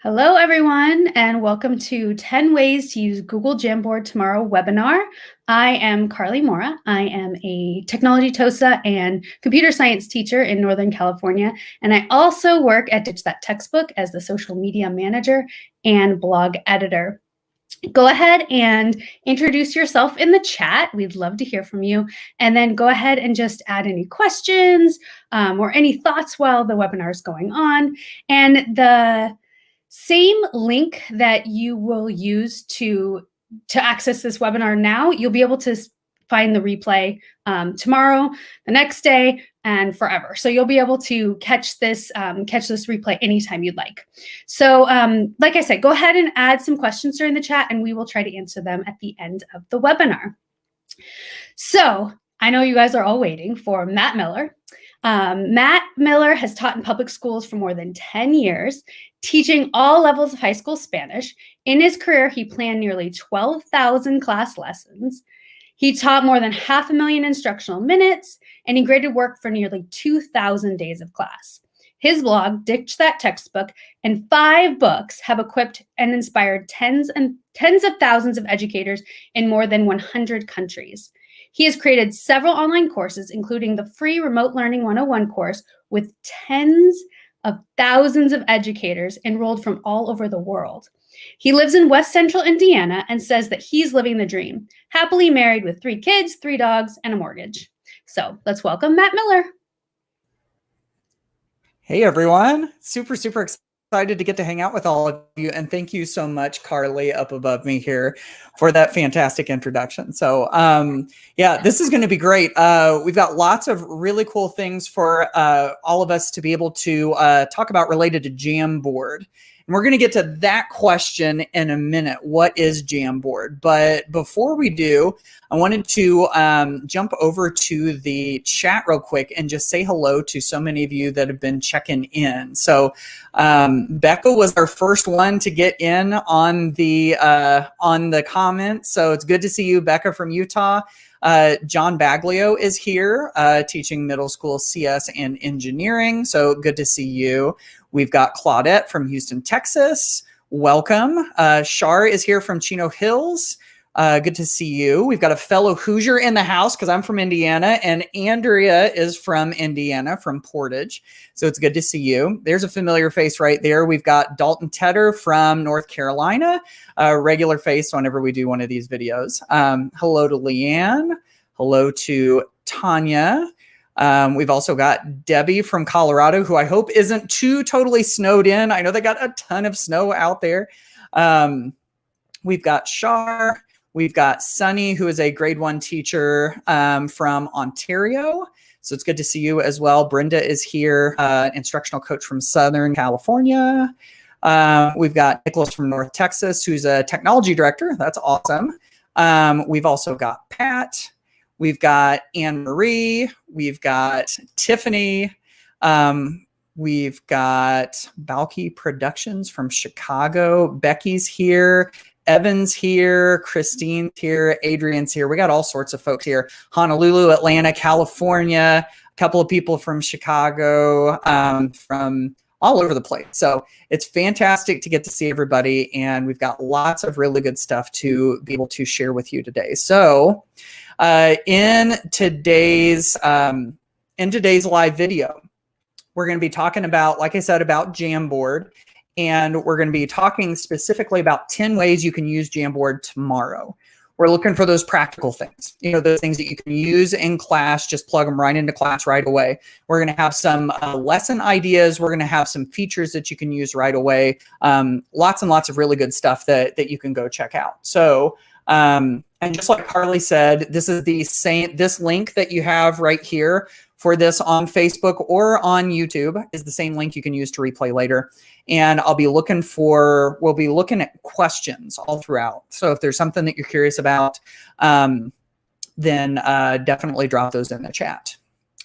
Hello, everyone, and welcome to 10 Ways to Use Google Jamboard Tomorrow webinar. I am Carly Mora. I am a technology TOSA and computer science teacher in Northern California, and I also work at Ditch That Textbook as the social media manager and blog editor. Go ahead and introduce yourself in the chat. We'd love to hear from you. And then go ahead and just add any questions or any thoughts while the webinar is going on. And the same link that you will use to access this webinar now, you'll be able to find the replay tomorrow, the next day, and forever. So you'll be able to catch this replay anytime you'd like. So like I said, go ahead and add some questions during the chat, and we will try to answer them at the end of the webinar. So I know you guys are all waiting for Matt Miller. Matt Miller has taught in public schools for more than 10 years, teaching all levels of high school Spanish. In his career, he planned nearly 12,000 class lessons. He taught more than 500,000 instructional minutes, and he graded work for nearly 2,000 days of class. His blog, Ditch That Textbook, and 5 books have equipped and inspired tens of thousands of educators in more than 100 countries. He has created several online courses, including the free Remote Learning 101 course with tens of thousands of educators enrolled from all over the world. He lives in West Central Indiana and says that he's living the dream, happily married with 3 kids, 3 dogs, and a mortgage. So let's welcome Matt Miller. Hey, everyone. Super excited to get to hang out with all of you. And thank you so much, Carly, up above me here for that fantastic introduction. So yeah, this is going to be great. We've got lots of really cool things for all of us to be able to talk about related to Jamboard. And we're going to get to that question in a minute. What is Jamboard? But before we do, I wanted to jump over to the chat real quick and just say hello to so many of you that have been checking in. So Becca was our first one to get in on the comments. So it's good to see you, Becca from Utah. John Baglio is here teaching middle school CS and engineering. So good to see you. We've got Claudette from Houston, Texas. Welcome. Shar is here from Chino Hills. Good to see you. We've got a fellow Hoosier in the house because I'm from Indiana, and Andrea is from Indiana, from Portage. So it's good to see you. There's a familiar face right there. We've got Dalton Tedder from North Carolina, a regular face whenever we do one of these videos. Hello to Leanne. Hello to Tanya. We've also got Debbie from Colorado, who I hope isn't too totally snowed in. I know they got a ton of snow out there. We've got Shar. We've got Sunny, who is a grade 1 teacher from Ontario. So it's good to see you as well. Brenda is here, instructional coach from Southern California. We've got Nicholas from North Texas, who's a technology director. That's awesome. We've also got Pat. We've got Anne Marie. We've got Tiffany. We've got Balky Productions from Chicago. Becky's here. Evan's here. Christine's here. Adrian's here. We got all sorts of folks here. Honolulu, Atlanta, California. A couple of people from Chicago, from all over the place. So it's fantastic to get to see everybody. And we've got lots of really good stuff to be able to share with you today. So in today's live video, we're going to be talking about, like I said, about Jamboard, and we're going to be talking specifically about 10 ways you can use Jamboard tomorrow. We're looking for those practical things, those things that you can use in class, just plug them right into class right away. We're going to have some lesson ideas. We're going to have some features that you can use right away. Lots and lots of really good stuff that you can go check out. So, and just like Carly said, this is this link that you have right here for this on Facebook or on YouTube is the same link you can use to replay later. And we'll be looking at questions all throughout. So if there's something that you're curious about, then definitely drop those in the chat.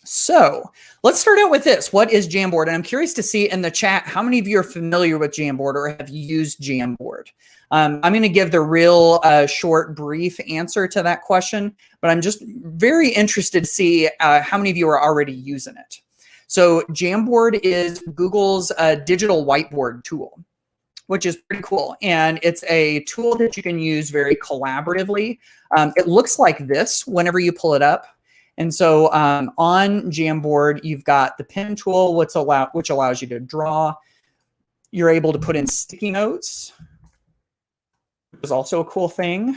So let's start out with this. What is Jamboard? And I'm curious to see in the chat how many of you are familiar with Jamboard or have used Jamboard. I'm going to give the real short, brief answer to that question, but I'm just very interested to see how many of you are already using it. So Jamboard is Google's digital whiteboard tool. which is pretty cool. And it's a tool that you can use very collaboratively. It looks like this whenever you pull it up. And so on Jamboard, you've got the pen tool, which allows you to draw. You're able to put in sticky notes, which is also a cool thing.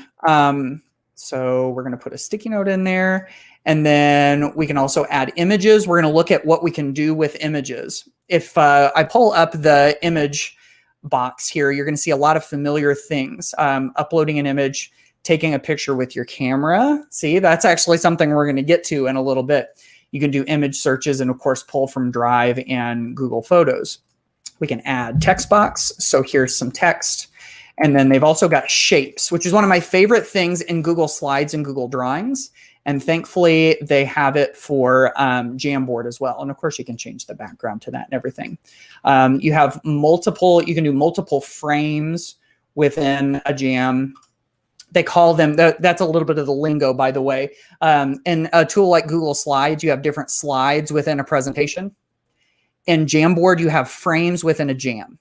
So we're going to put a sticky note in there. And then we can also add images. We're going to look at what we can do with images. If I pull up the image box here, you're going to see a lot of familiar things. Uploading an image, taking a picture with your camera. See, that's actually something we're going to get to in a little bit. You can do image searches and, of course, pull from Drive and Google Photos. We can add text box. So here's some text. And then they've also got shapes, which is one of my favorite things in Google Slides and Google Drawings. And thankfully, they have it for Jamboard as well. And of course, you can change the background to that and everything. You have you can do multiple frames within a Jam. They call them, that's a little bit of the lingo, by the way. In a tool like Google Slides, you have different slides within a presentation. In Jamboard, you have frames within a jam.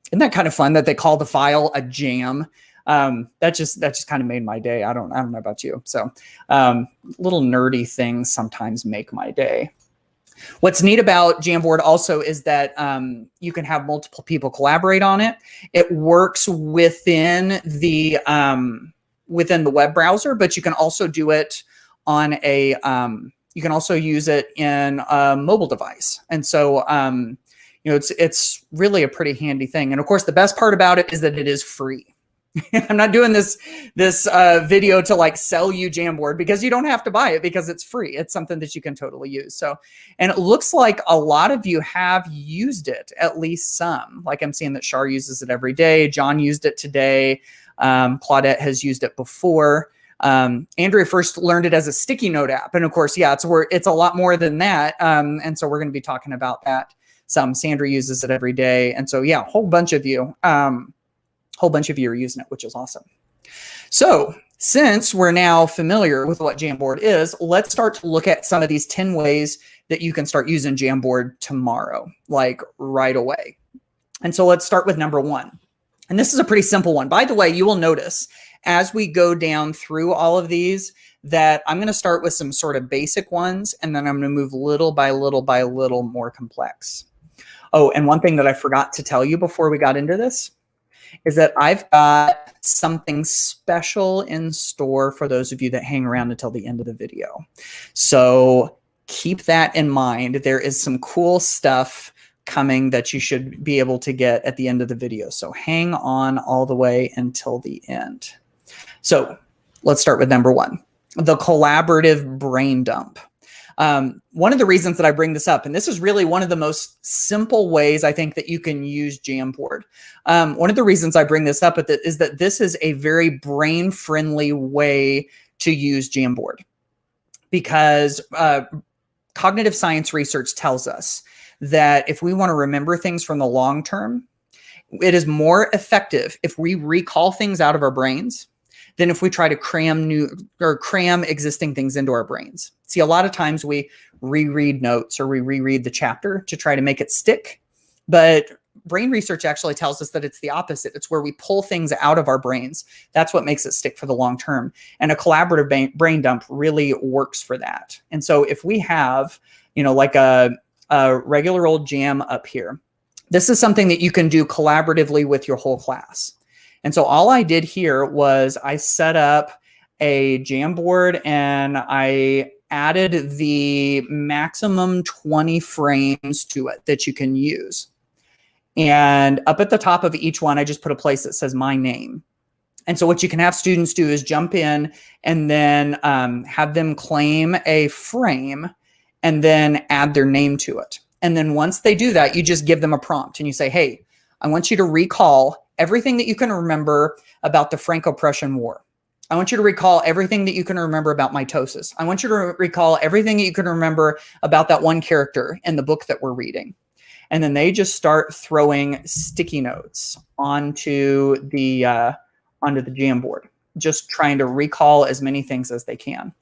Isn't that kind of fun that they call the file a jam? That just kind of made my day. I don't know about you. So little nerdy things sometimes make my day. What's neat about Jamboard also is that you can have multiple people collaborate on it. It works within the web browser, but you can also do it on a you can also use it in a mobile device. And so you know, it's really a pretty handy thing. And of course, the best part about it is that it is free. I'm not doing this video to like sell you Jamboard, because you don't have to buy it, because it's free. It's something that you can totally use. So, and it looks like a lot of you have used it, at least some. Like I'm seeing that Shar uses it every day. John used it today. Claudette has used it before. Andrea first learned it as a sticky note app. And of course, yeah, it's a lot more than that. And so we're going to be talking about that. Sandra uses it every day. And so, yeah, a whole bunch of you are using it, which is awesome. So since we're now familiar with what Jamboard is, let's start to look at some of these 10 ways that you can start using Jamboard tomorrow, like right away. And so let's start with number 1. And this is a pretty simple one. By the way, you will notice as we go down through all of these that I'm going to start with some sort of basic ones, and then I'm going to move little by little by little more complex. Oh, and one thing that I forgot to tell you before we got into this is that I've got something special in store for those of you that hang around until the end of the video. So keep that in mind. There is some cool stuff coming that you should be able to get at the end of the video. So hang on all the way until the end. So let's start with number 1, the collaborative brain dump. One of the reasons that I bring this up, and this is really one of the most simple ways I think that you can use Jamboard. One of the reasons I bring this up is that this is a very brain-friendly way to use Jamboard, because cognitive science research tells us that if we want to remember things from the long term, it is more effective if we recall things out of our brains than if we try to cram existing things into our brains. See, a lot of times we reread notes or we reread the chapter to try to make it stick. But brain research actually tells us that it's the opposite. It's where we pull things out of our brains. That's what makes it stick for the long term. And a collaborative brain dump really works for that. And so if we have, you know, like a regular old jam up here, this is something that you can do collaboratively with your whole class. And so all I did here was I set up a Jamboard and I added the maximum 20 frames to it that you can use. And up at the top of each one, I just put a place that says my name. And so what you can have students do is jump in and then have them claim a frame and then add their name to it. And then once they do that, you just give them a prompt and you say, hey, I want you to recall everything that you can remember about the Franco-Prussian War. I want you to recall everything that you can remember about mitosis. I want you to recall everything that you can remember about that one character in the book that we're reading. And then they just start throwing sticky notes onto the Jamboard, just trying to recall as many things as they can.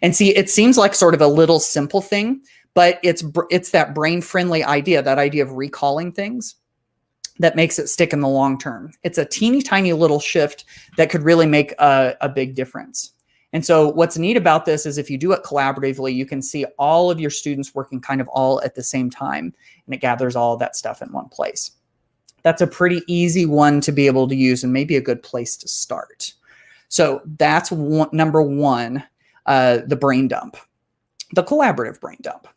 And see, it seems like sort of a little simple thing, but it's that brain-friendly idea, that idea of recalling things. that makes it stick in the long term. It's a teeny tiny little shift that could really make a big difference. And so what's neat about this is if you do it collaboratively, you can see all of your students working kind of all at the same time, and it gathers all of that stuff in one place. That's a pretty easy one to be able to use and maybe a good place to start. So that's number one, the brain dump, the collaborative brain dump.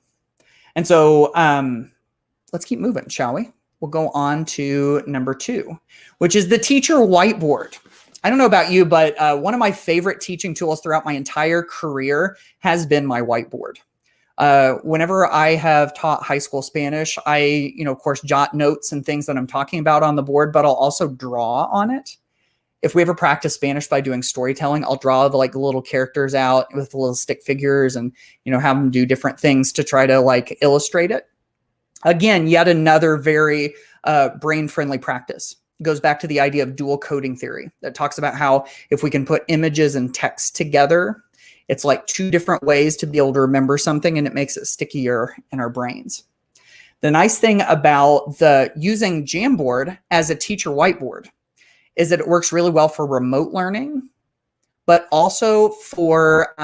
And so let's keep moving, shall we? We'll go on to number 2, which is the teacher whiteboard. I don't know about you, but one of my favorite teaching tools throughout my entire career has been my whiteboard. Whenever I have taught high school Spanish, I, of course, jot notes and things that I'm talking about on the board, but I'll also draw on it. If we ever practice Spanish by doing storytelling, I'll draw the little characters out with little stick figures and, have them do different things to try to illustrate it. Again, yet another very brain-friendly practice. It goes back to the idea of dual coding theory that talks about how if we can put images and text together, it's like 2 different ways to be able to remember something, and it makes it stickier in our brains. The nice thing about using Jamboard as a teacher whiteboard is that it works really well for remote learning, but also for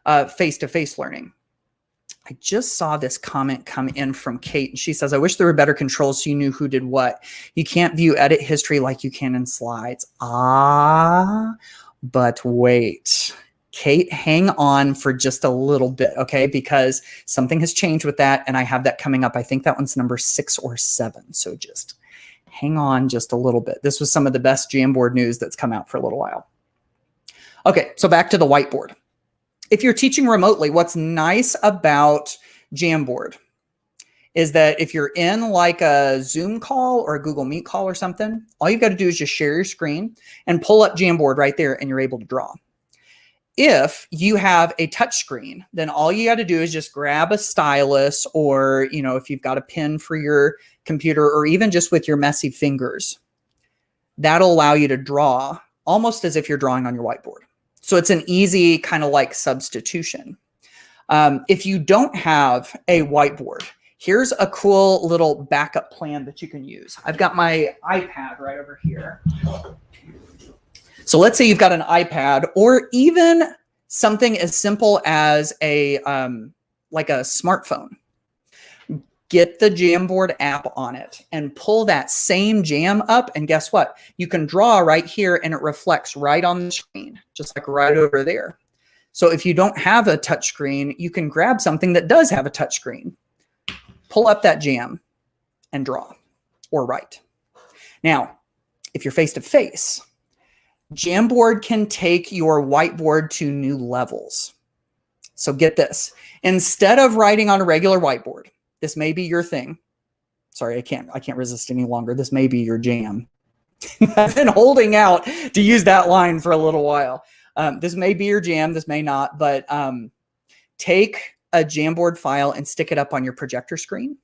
face-to-face learning. I just saw this comment come in from Kate, and she says, I wish there were better controls so you knew who did what. You can't view edit history like you can in slides. But wait. Kate, hang on for just a little bit, okay? Because something has changed with that, and I have that coming up. I think that one's number 6 or 7, so just hang on just a little bit. This was some of the best Jamboard news that's come out for a little while. Okay, so back to the whiteboard. If you're teaching remotely, what's nice about Jamboard is that if you're in a Zoom call or a Google Meet call or something, all you've got to do is just share your screen and pull up Jamboard right there, and you're able to draw. If you have a touch screen, then all you got to do is just grab a stylus, or, if you've got a pen for your computer, or even just with your messy fingers, that'll allow you to draw almost as if you're drawing on your whiteboard. So it's an easy kind of substitution. If you don't have a whiteboard, here's a cool little backup plan that you can use. I've got my iPad right over here. So let's say you've got an iPad, or even something as simple as a smartphone. Get the Jamboard app on it and pull that same jam up, and guess what? You can draw right here, and it reflects right on the screen, just like right over there. So if you don't have a touch screen, you can grab something that does have a touch screen, pull up that jam, and draw or write. Now, if you're face-to-face, Jamboard can take your whiteboard to new levels. So get this. Instead of writing on a regular whiteboard, this may be your thing. Sorry, I can't resist any longer. This may be your jam. I've been holding out to use that line for a little while. This may be your jam. This may not, but take a Jamboard file and stick it up on your projector screen,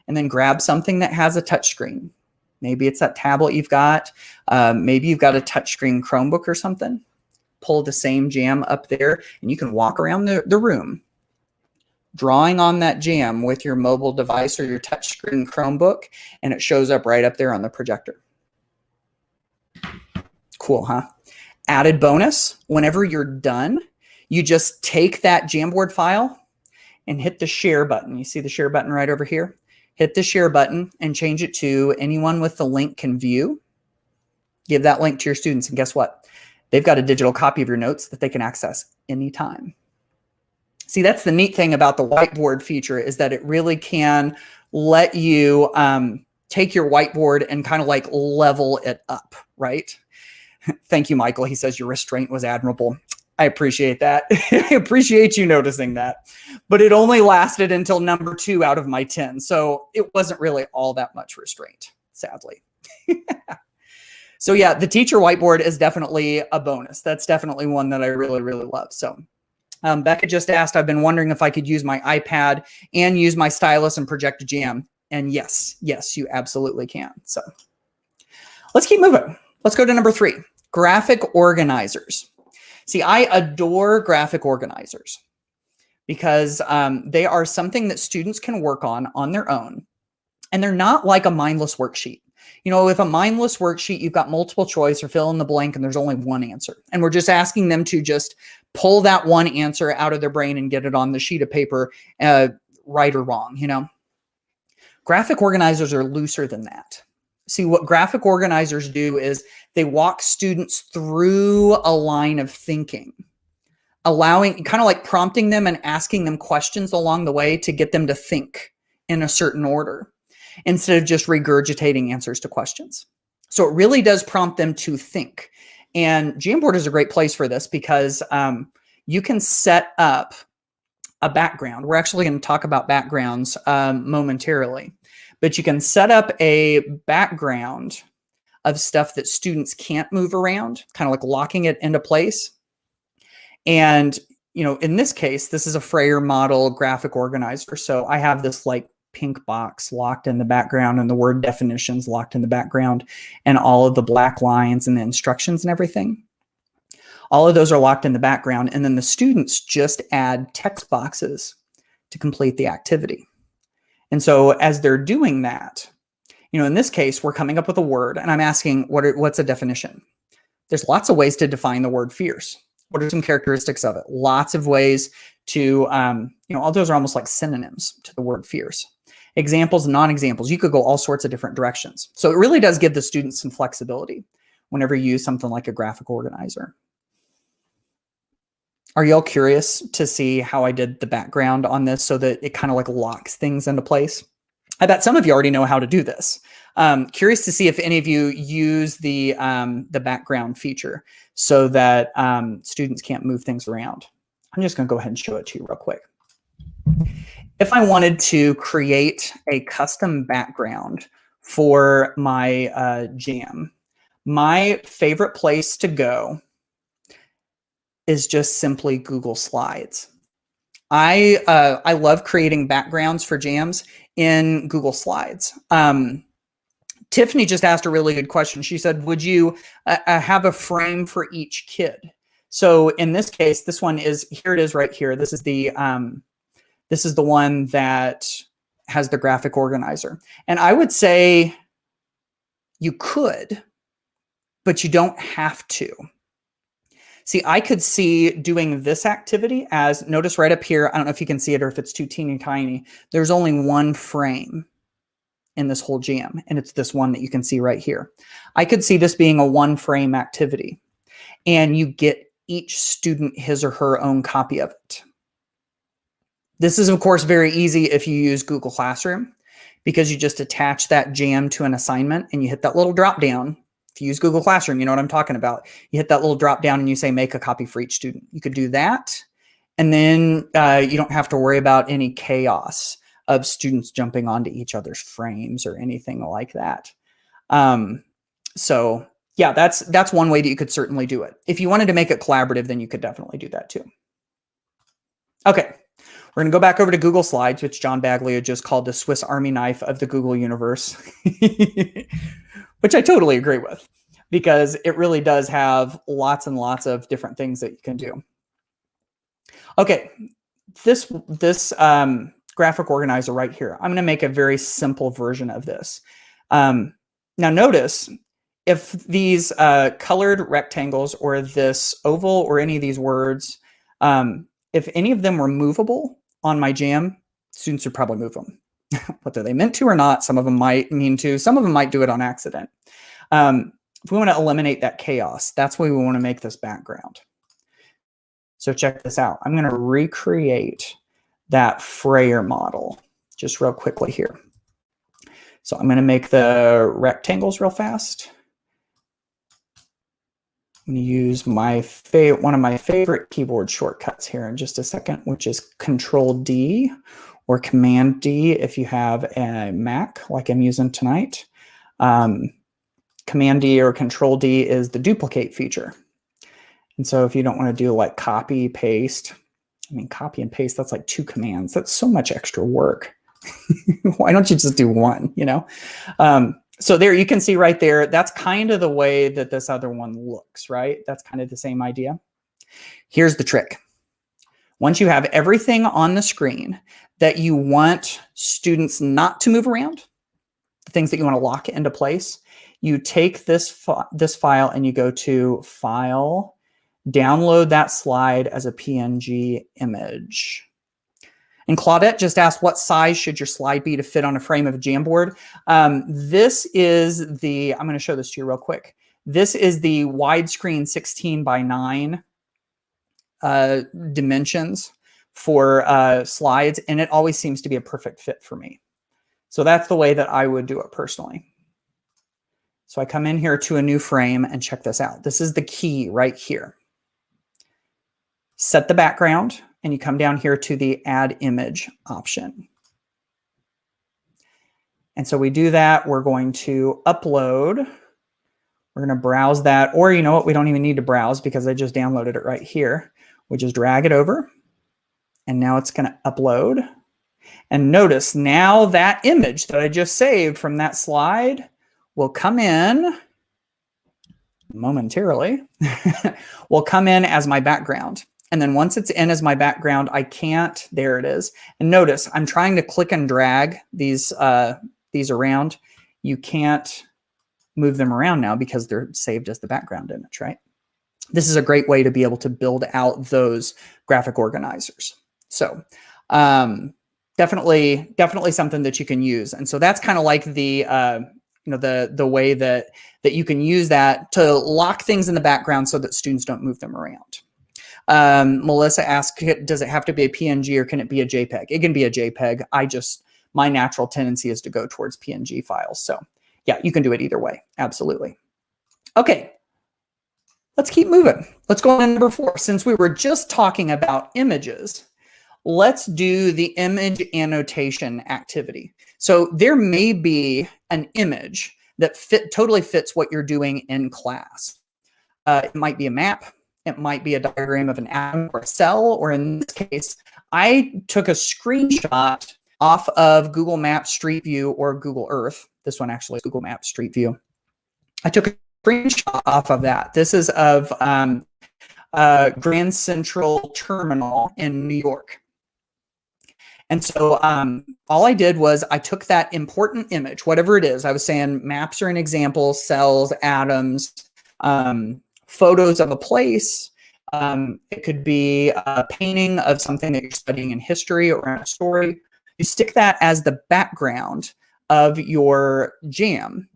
and then grab something that has a touch screen. Maybe it's that tablet you've got. Maybe you've got a touchscreen Chromebook or something. Pull the same jam up there, and you can walk around the room drawing on that jam with your mobile device or your touchscreen Chromebook, and it shows up right up there on the projector. Cool, huh? Added bonus, whenever you're done, you just take that Jamboard file and hit the share button. You see the share button right over here? Hit the share button and change it to anyone with the link can view. Give that link to your students, and guess what? They've got a digital copy of your notes that they can access anytime. See, that's the neat thing about the whiteboard feature, is that it really can let you take your whiteboard and kind of level it up, right? Thank you, Michael. He says your restraint was admirable. I appreciate that. I appreciate you noticing that. But it only lasted until number 2 out of my 10. So it wasn't really all that much restraint, sadly. So yeah, the teacher whiteboard is definitely a bonus. That's definitely one that I really, really love. So Becca just asked, I've been wondering if I could use my iPad and use my stylus and project a jam. And yes, you absolutely can. So let's keep moving. Let's go to number 3, graphic organizers. See, I adore graphic organizers because they are something that students can work on their own. And they're not like a mindless worksheet. You know, with a mindless worksheet, you've got multiple choice or fill in the blank and there's only one answer. And we're just asking them to just pull that one answer out of their brain and get it on the sheet of paper, right or wrong, you know. Graphic organizers are looser than that. See, what graphic organizers do is they walk students through a line of thinking, allowing, kind of like prompting them and asking them questions along the way to get them to think in a certain order, instead of just regurgitating answers to questions. So it really does prompt them to think. And Jamboard is a great place for this because you can set up a background. We're actually going to talk about backgrounds momentarily, but you can set up a background of stuff that students can't move around, kind of like locking it into place. And, you know, in this case, this is a Freyer model graphic organizer. So I have this like pink box locked in the background and the word definitions locked in the background and all of the black lines and the instructions and everything. All of those are locked in the background. And then the students just add text boxes to complete the activity. And so as they're doing that, you know, in this case, we're coming up with a word and I'm asking what's a definition? There's lots of ways to define the word fierce. What are some characteristics of it? Lots of ways to, you know, all those are almost like synonyms to the word fierce. Examples, non-examples, you could go all sorts of different directions. So it really does give the students some flexibility whenever you use something like a graphic organizer. Are y'all curious to see how I did the background on this so that it kind of like locks things into place? I bet some of you already know how to do this. Curious to see if any of you use the background feature so that students can't move things around. I'm just going to go ahead and show it to you real quick. If I wanted to create a custom background for my jam, my favorite place to go is just simply Google Slides. I love creating backgrounds for jams in Google Slides. Tiffany just asked a really good question. She said, would you have a frame for each kid? So in this case, this one is, here it is right here. This is the one that has the graphic organizer. And I would say you could, but you don't have to. See, I could see doing this activity as, notice right up here, I don't know if you can see it or if it's too teeny tiny, there's only one frame in this whole jam, and it's this one that you can see right here. I could see this being a one frame activity, and you get each student his or her own copy of it. This is, of course, very easy if you use Google Classroom, because you just attach that jam to an assignment and you hit that little drop down. If you use Google Classroom, you know what I'm talking about. You hit that little drop down and you say, make a copy for each student. You could do that. And then you don't have to worry about any chaos of students jumping onto each other's frames or anything like that. So yeah, that's one way that you could certainly do it. If you wanted to make it collaborative, then you could definitely do that too. Okay. We're going to go back over to Google Slides, which John Baglio just called the Swiss Army knife of the Google universe, which I totally agree with, because it really does have lots and lots of different things that you can do. Okay, this graphic organizer right here, I'm going to make a very simple version of this. Now notice, if these colored rectangles or this oval or any of these words, if any of them were movable on my jam, students would probably move them. Whether they meant to or not, some of them might mean to, some of them might do it on accident. If we want to eliminate that chaos, that's why we want to make this background. So check this out. I'm going to recreate that Freyer model just real quickly here. So I'm going to make the rectangles real fast. I'm going to use one of my favorite keyboard shortcuts here in just a second, which is Control-D or Command-D if you have a Mac like I'm using tonight. Command-D or Control-D is the duplicate feature. And so if you don't want to do like copy, paste, I mean, copy and paste, that's like 2 commands. That's so much extra work. Why don't you just do one, you know? So there you can see right there, that's kind of the way that this other one looks, right? That's kind of the same idea. Here's the trick. Once you have everything on the screen that you want students not to move around things that you want to lock into place, you take this file and you go to File, download that slide as a PNG image. And Claudette just asked, what size should your slide be to fit on a frame of a Jamboard? This is the, I'm going to show this to you real quick. This is the widescreen 16:9 dimensions for slides, and it always seems to be a perfect fit for me. So that's the way that I would do it personally. So I come in here to a new frame and check this out. This is the key right here. Set the background, and you come down here to the Add Image option. And so we do that. We're going to upload. We're going to browse that, or you know what? We don't even need to browse because I just downloaded it right here. We just drag it over, and now it's going to upload. And notice now that image that I just saved from that slide will come in momentarily, will come in as my background. And then once it's in as my background, I can't, there it is. And notice I'm trying to click and drag these around. You can't move them around now because they're saved as the background image, right? This is a great way to be able to build out those graphic organizers. So definitely something that you can use. And so that's kind of like the the way that you can use that to lock things in the background so that students don't move them around. Melissa asked, does it have to be a PNG or can it be a JPEG? It can be a JPEG. My natural tendency is to go towards PNG files. So yeah, you can do it either way. Absolutely. Okay, let's keep moving. Let's go on to number 4. Since we were just talking about images, let's do the image annotation activity. So there may be an image that totally fits what you're doing in class. It might be a map. It might be a diagram of an atom or a cell, or in this case, I took a screenshot off of Google Maps Street View or Google Earth. This one actually is Google Maps Street View. I took a screenshot off of that. This is of Grand Central Terminal in New York. And so all I did was I took that important image, whatever it is. I was saying maps are an example, cells, atoms, photos of a place. It could be a painting of something that you're studying in history or in a story. You stick that as the background of your jam.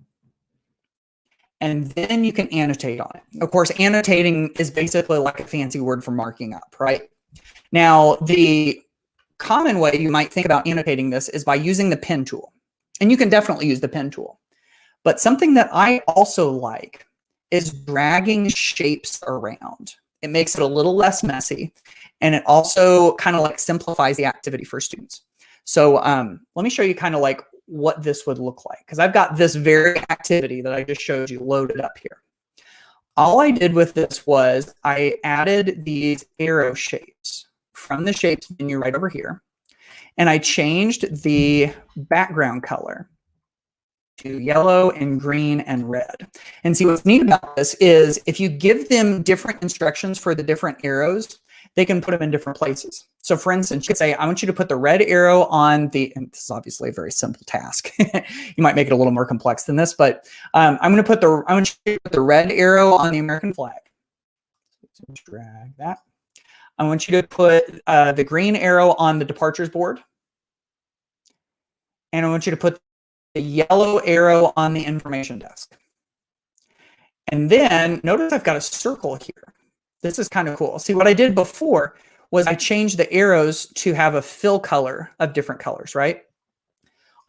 And then you can annotate on it. Of course, annotating is basically like a fancy word for marking up, right? Now, the common way you might think about annotating this is by using the pen tool. And you can definitely use the pen tool. But something that I also like is dragging shapes around. It makes it a little less messy, and it also kind of like simplifies the activity for students. So let me show you kind of like what this would look like, because I've got this very activity that I just showed you loaded up here. All I did with this was I added these arrow shapes from the shapes menu right over here, and I changed the background color to yellow and green and red. And see, what's neat about this is if you give them different instructions for the different arrows, they can put them in different places. So for instance, you could say, I want you to put the red arrow on the, and this is obviously a very simple task. You might make it a little more complex than this, but I want you to put the red arrow on the American flag. So just drag that. I want you to put the green arrow on the departures board. And I want you to put the yellow arrow on the information desk. And then notice I've got a circle here. This is kind of cool. See, what I did before was I changed the arrows to have a fill color of different colors, right?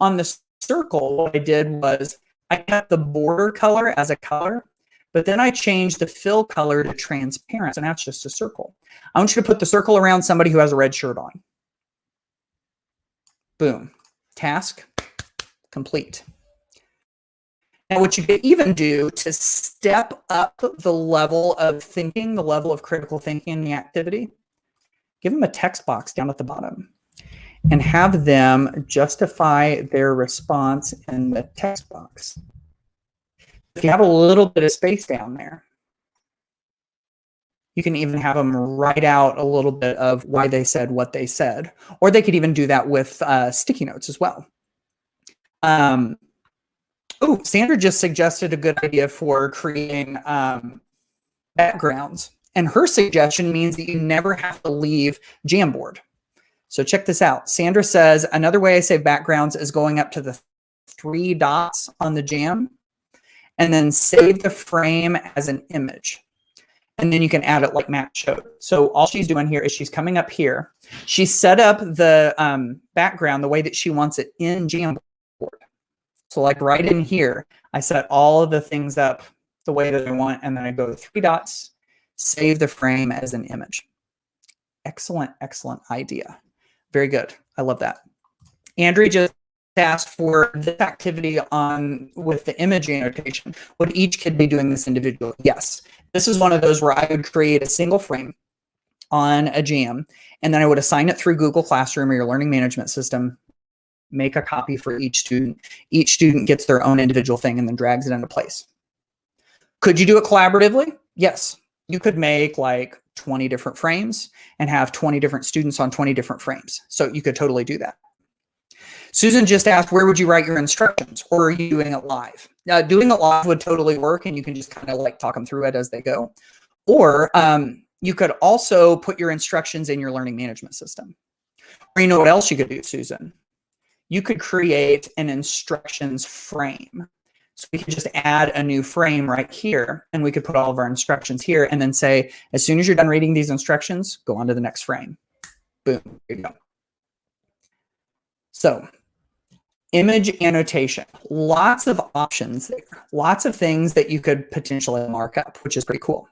On the circle, what I did was I kept the border color as a color, but then I changed the fill color to transparent. So now it's just a circle. I want you to put the circle around somebody who has a red shirt on. Boom. Task complete. Now, what you could even do to step up the level of thinking, the level of critical thinking in the activity, give them a text box down at the bottom and have them justify their response in the text box. If you have a little bit of space down there, you can even have them write out a little bit of why they said what they said, or they could even do that with sticky notes as well. Oh, Sandra just suggested a good idea for creating backgrounds. And her suggestion means that you never have to leave Jamboard. So check this out. Sandra says, another way I save backgrounds is going up to the 3 dots on the jam and then save the frame as an image. And then you can add it like Matt showed. So all she's doing here is she's coming up here. She set up the background the way that she wants it in Jamboard. So like right in here, I set all of the things up the way that I want, and then I go to 3 dots, save the frame as an image. Excellent, excellent idea. Very good. I love that. Andrea just asked for this activity with the image annotation. Would each kid be doing this individually? Yes. This is one of those where I would create a single frame on a jam, and then I would assign it through Google Classroom or your learning management system, make a copy for each student. Each student gets their own individual thing and then drags it into place. Could you do it collaboratively? Yes. You could make like 20 different frames and have 20 different students on 20 different frames. So you could totally do that. Susan just asked, where would you write your instructions, or are you doing it live? Doing it live would totally work, and you can just kind of like talk them through it as they go. Or you could also put your instructions in your learning management system. Or you know what else you could do, Susan? You could create an instructions frame. So we could just add a new frame right here, and we could put all of our instructions here and then say, as soon as you're done reading these instructions, go on to the next frame. Boom, there you go. So image annotation, lots of options there, lots of things that you could potentially mark up, which is pretty cool.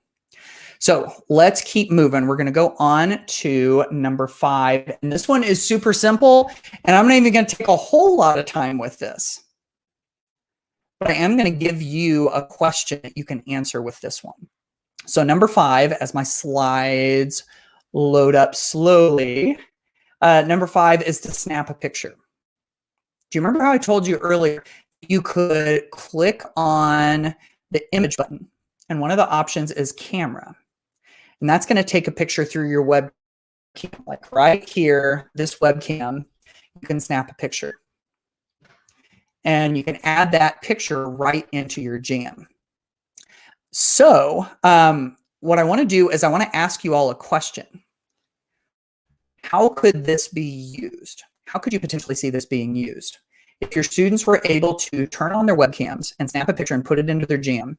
So let's keep moving. We're going to go on to number 5. And this one is super simple, and I'm not even going to take a whole lot of time with this. But I am going to give you a question that you can answer with this one. So number 5, as my slides load up slowly, number 5 is to snap a picture. Do you remember how I told you earlier you could click on the image button, and one of the options is camera, and that's going to take a picture through your webcam, like right here, this webcam. You can snap a picture, and you can add that picture right into your jam. So what I want to do is I want to ask you all a question. How could this be used? How could you potentially see this being used? If your students were able to turn on their webcams and snap a picture and put it into their jam,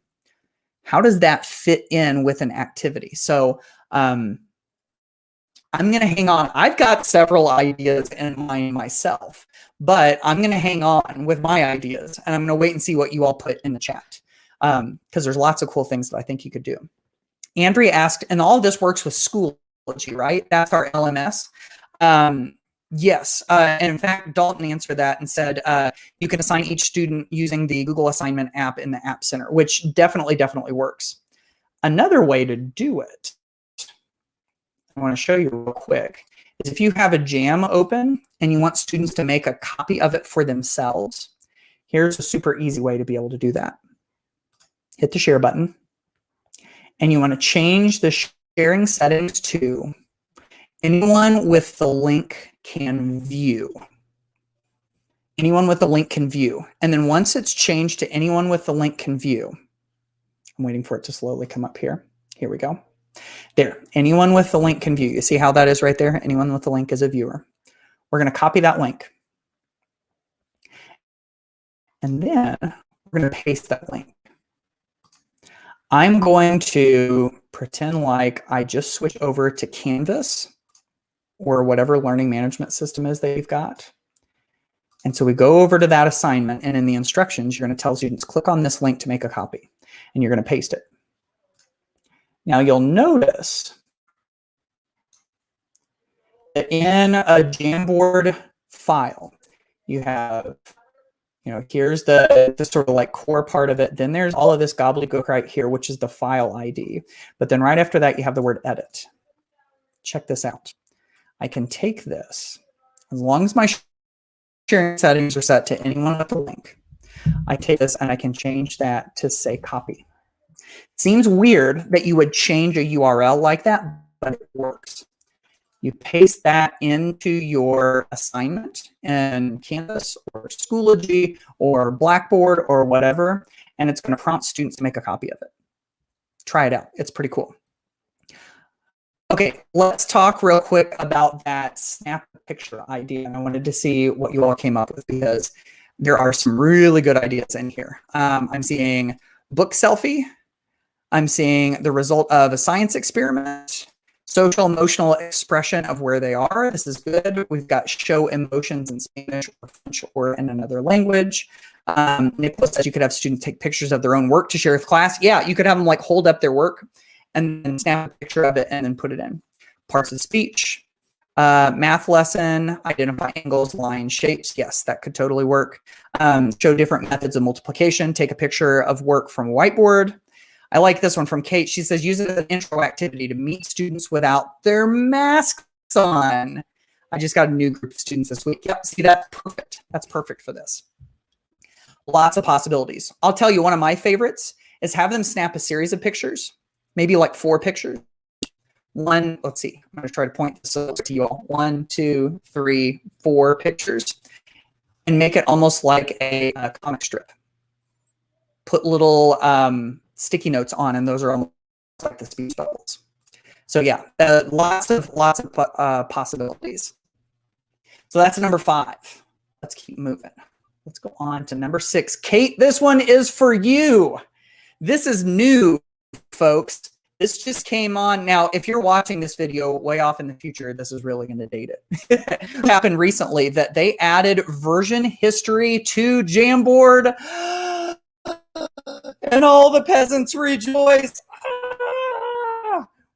how does that fit in with an activity? So I'm going to hang on. I've got several ideas in mind myself, but I'm going to hang on with my ideas, and I'm going to wait and see what you all put in the chat, because there's lots of cool things that I think you could do. Andrea asked, and all of this works with Schoology, right? That's our LMS. Yes. And in fact, Dalton answered that and said, you can assign each student using the Google Assignment app in the App Center, which definitely works. Another way to do it, I want to show you real quick, is if you have a jam open and you want students to make a copy of it for themselves, here's a super easy way to be able to do that. Hit the share button, and you want to change the sharing settings to anyone with the link can view. Anyone with the link can view. And then once it's changed to anyone with the link can view, I'm waiting for it to slowly come up here. Here we go. There, anyone with the link can view. You see how that is right there? Anyone with the link is a viewer. We're going to copy that link. And then we're going to paste that link. I'm going to pretend like I just switch over to Canvas or whatever learning management system is that you've got. And so we go over to that assignment, and in the instructions, you're going to tell students, click on this link to make a copy, and you're going to paste it. Now you'll notice that in a Jamboard file, you have, here's the sort of like core part of it. Then there's all of this gobbledygook right here, which is the file ID. But then right after that, you have the word edit. Check this out. I can take this, as long as my sharing settings are set to anyone with a link, I take this and I can change that to say copy. Seems weird that you would change a URL like that, but it works. You paste that into your assignment in Canvas or Schoology or Blackboard or whatever, and it's going to prompt students to make a copy of it. Try it out. It's pretty cool. Okay, let's talk real quick about that snap picture idea. I wanted to see what you all came up with because there are some really good ideas in here. I'm seeing book selfie. I'm seeing the result of a science experiment. Social emotional expression of where they are. This is good. We've got show emotions in Spanish or French or in another language. Nicholas says you could have students take pictures of their own work to share with class. Yeah, you could have them like hold up their work and then snap a picture of it and then put it in. Parts of speech, math lesson, identify angles, lines, shapes. Yes, that could totally work. Show different methods of multiplication. Take a picture of work from a whiteboard. I like this one from Kate. She says, use it as an intro activity to meet students without their masks on. I just got a new group of students this week. Yep, see, that's perfect. That's perfect for this. Lots of possibilities. I'll tell you, one of my favorites is have them snap a series of pictures, maybe like 4 pictures. One, let's see, I'm going to try to point this out to you all. 1, 2, 3, 4 pictures, and make it almost like a comic strip. Put little sticky notes on, and those are almost like the speech bubbles. So yeah, lots of possibilities. So that's number 5. Let's keep moving. Let's go on to number 6. Kate, this one is for you. This is new, folks. This just came on. Now, if you're watching this video way off in the future, this is really going to date it. It happened recently that they added version history to Jamboard. And all the peasants rejoiced.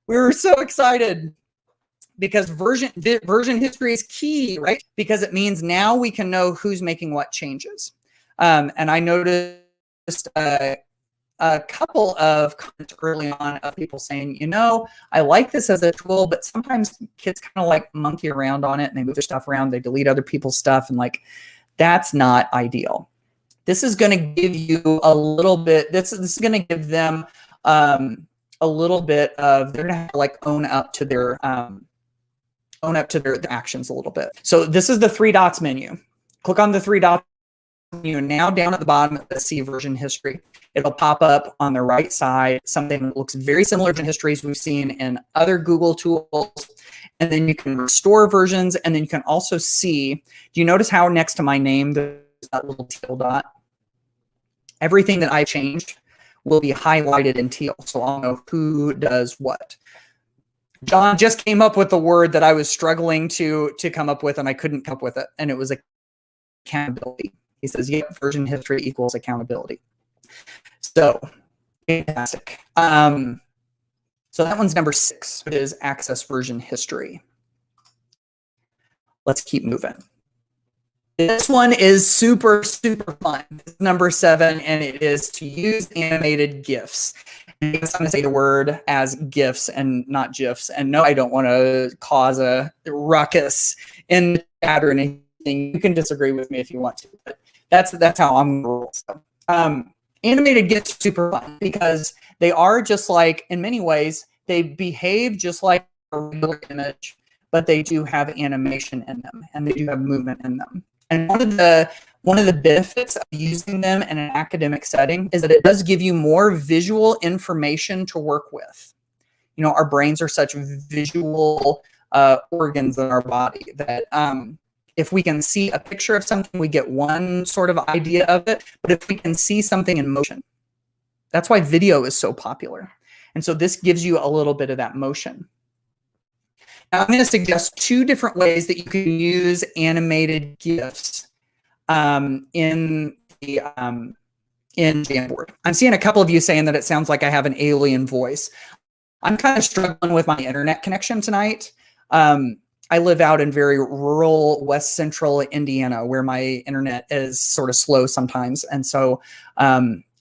We were so excited because version history is key, right? Because it means now we can know who's making what changes. And I noticed a couple of comments early on of people saying, you know, I like this as a tool, but sometimes kids kind of like monkey around on it and they move their stuff around, they delete other people's stuff, and like that's not ideal. This is going to give you a little bit, this is going to give them a little bit of, they're going to have to like own up to their actions a little bit. So this is the 3 dots menu. Click on the 3 dots menu. Now down at the bottom, let's see version history. It'll pop up on the right side, something that looks very similar to histories we've seen in other Google tools. And then you can restore versions. And then you can also see, do you notice how next to my name, there's that little teal dot? Everything that I changed will be highlighted in teal, so I'll know who does what. John just came up with the word that I was struggling to come up with, and I couldn't come up with it, and it was accountability. He says, yep, version history equals accountability. So, fantastic. So that one's number 6, which is access version history. Let's keep moving. This one is super, super fun. This is number 7, and it is to use animated GIFs. And I'm going to say the word as GIFs and not GIFs. And no, I don't want to cause a ruckus in the chat or anything. You can disagree with me if you want to, but that's how I'm going to roll. So, animated GIFs are super fun because they are just like, in many ways, they behave just like a regular image, but they do have animation in them, and they do have movement in them. And one of the benefits of using them in an academic setting is that it does give you more visual information to work with. You know, our brains are such visual organs in our body that if we can see a picture of something, we get one sort of idea of it. But if we can see something in motion, that's why video is so popular. And so this gives you a little bit of that motion. Now, I'm going to suggest 2 different ways that you can use animated GIFs in Jamboard. I'm seeing a couple of you saying that it sounds like I have an alien voice. I'm kind of struggling with my internet connection tonight. I live out in very rural West Central Indiana where my internet is sort of slow sometimes. And so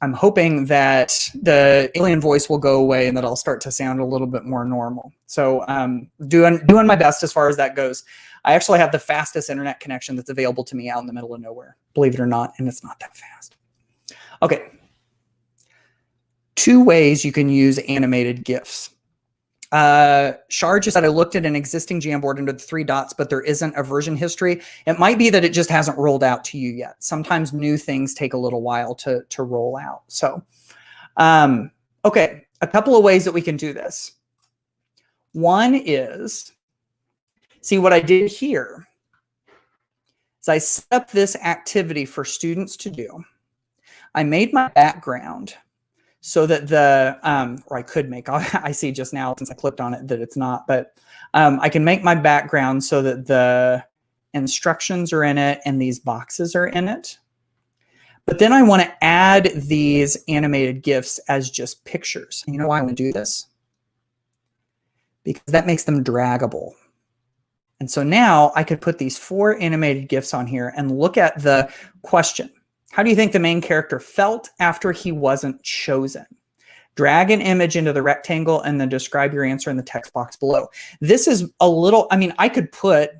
I'm hoping that the alien voice will go away and that I'll start to sound a little bit more normal. So doing my best as far as that goes. I actually have the fastest internet connection that's available to me out in the middle of nowhere, believe it or not, and it's not that fast. Okay. 2 ways you can use animated GIFs. Shar just said, I looked at an existing Jamboard under the 3 dots, but there isn't a version history. It might be that it just hasn't rolled out to you yet. Sometimes new things take a little while to roll out. So, okay, a couple of ways that we can do this. One is, see what I did here is I set up this activity for students to do. I made my background so that the, or I could make, I see just now since I clicked on it that it's not, but I can make my background so that the instructions are in it and these boxes are in it. But then I want to add these animated GIFs as just pictures. And you know why I want to do this? Because that makes them draggable. And so now I could put these 4 animated GIFs on here and look at the question. How do you think the main character felt after he wasn't chosen? Drag an image into the rectangle and then describe your answer in the text box below. This is a little, I mean, I could put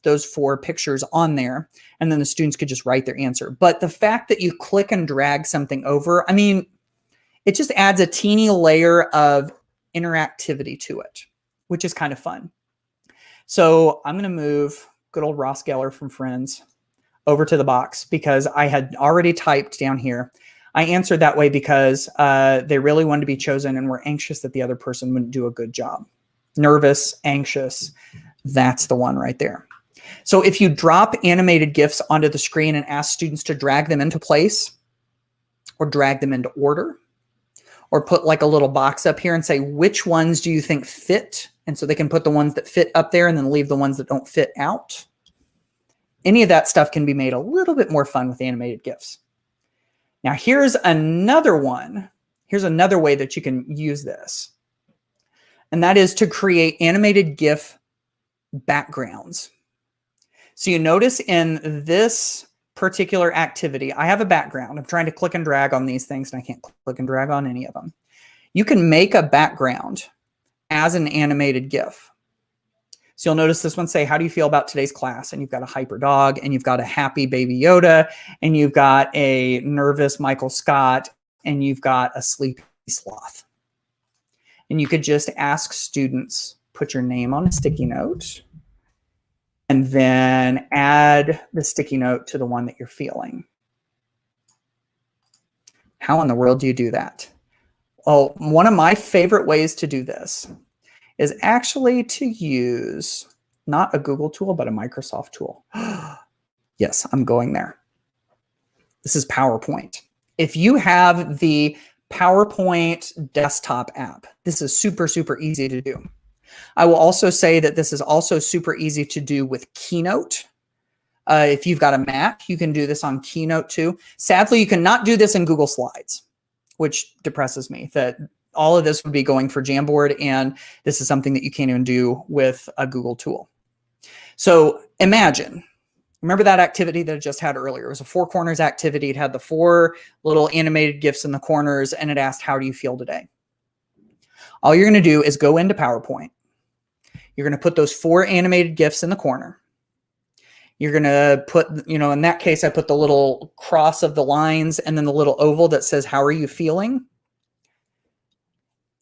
those 4 pictures on there and then the students could just write their answer. But the fact that you click and drag something over, I mean, it just adds a teeny layer of interactivity to it, which is kind of fun. So I'm going to move good old Ross Geller from Friends over to the box because I had already typed down here. I answered that way because they really wanted to be chosen and were anxious that the other person wouldn't do a good job. Nervous, anxious, that's the one right there. So if you drop animated GIFs onto the screen and ask students to drag them into place or drag them into order, or put like a little box up here and say, which ones do you think fit? And so they can put the ones that fit up there and then leave the ones that don't fit out. Any of that stuff can be made a little bit more fun with animated GIFs. Now here's another one. Here's another way that you can use this. And that is to create animated GIF backgrounds. So you notice in this particular activity, I have a background. I'm trying to click and drag on these things and I can't click and drag on any of them. You can make a background as an animated GIF. So you'll notice this one say, how do you feel about today's class? And you've got a hyper dog and you've got a happy baby Yoda and you've got a nervous Michael Scott and you've got a sleepy sloth. And you could just ask students, put your name on a sticky note and then add the sticky note to the one that you're feeling. How in the world do you do that? Oh, one of my favorite ways to do this is actually to use not a Google tool, but a Microsoft tool. Yes, I'm going there. This is PowerPoint. If you have the PowerPoint desktop app, this is super, super easy to do. I will also say that this is also super easy to do with Keynote. If you've got a Mac, you can do this on Keynote too. Sadly, you cannot do this in Google Slides, which depresses me that all of this would be going for Jamboard, and this is something that you can't even do with a Google tool. So imagine, remember that activity that I just had earlier? It was a 4 corners activity. It had the 4 little animated GIFs in the corners, and it asked, how do you feel today? All you're going to do is go into PowerPoint. You're going to put those 4 animated GIFs in the corner. You're going to put, you know, in that case, I put the little cross of the lines and then the little oval that says, how are you feeling?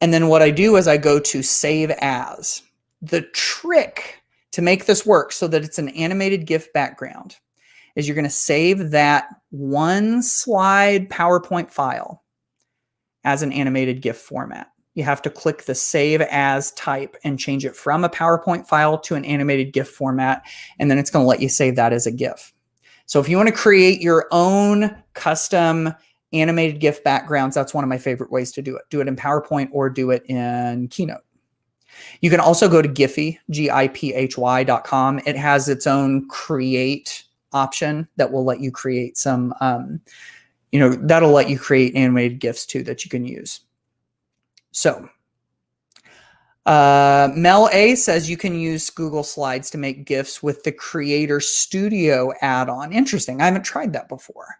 And then what I do is I go to Save As. The trick to make this work so that it's an animated GIF background is you're going to save that 1 slide PowerPoint file as an animated GIF format. You have to click the Save As type and change it from a PowerPoint file to an animated GIF format, and then it's going to let you save that as a GIF. So if you want to create your own custom animated GIF backgrounds, that's one of my favorite ways to do it. Do it in PowerPoint or do it in Keynote. You can also go to Giphy, giphy.com. It has its own create option that will let you create some, that'll let you create animated GIFs too that you can use. So Mel A says you can use Google Slides to make GIFs with the Creator Studio add-on. Interesting. I haven't tried that before,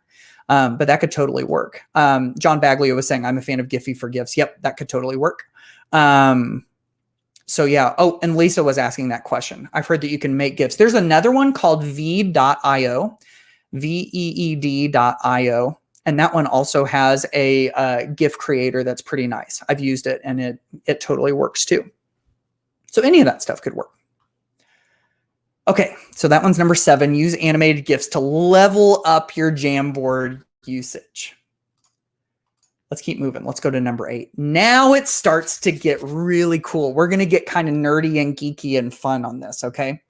but that could totally work. John Baglio was saying, I'm a fan of Giphy for GIFs. Yep, that could totally work. So yeah. Oh, and Lisa was asking that question. I've heard that you can make GIFs. There's another one called Veed.io, Veed.io. And that one also has a GIF creator that's pretty nice. I've used it and it totally works too. So any of that stuff could work. Okay, so that one's number 7. Use animated GIFs to level up your Jamboard usage. Let's keep moving. Let's go to number 8. Now it starts to get really cool. We're going to get kind of nerdy and geeky and fun on this, okay?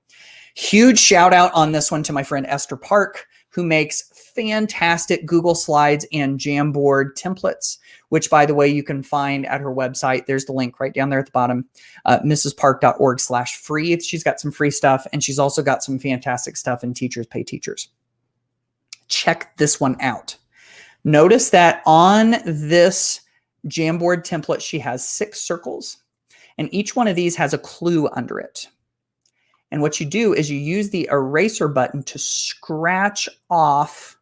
Huge shout out on this one to my friend Esther Park, who makes fantastic Google Slides and Jamboard templates, which, by the way, you can find at her website. There's the link right down there at the bottom, mrspark.org/free. She's got some free stuff, and she's also got some fantastic stuff in Teachers Pay Teachers. Check this one out. Notice that on this Jamboard template, she has 6 circles, and each one of these has a clue under it. And what you do is you use the eraser button to scratch off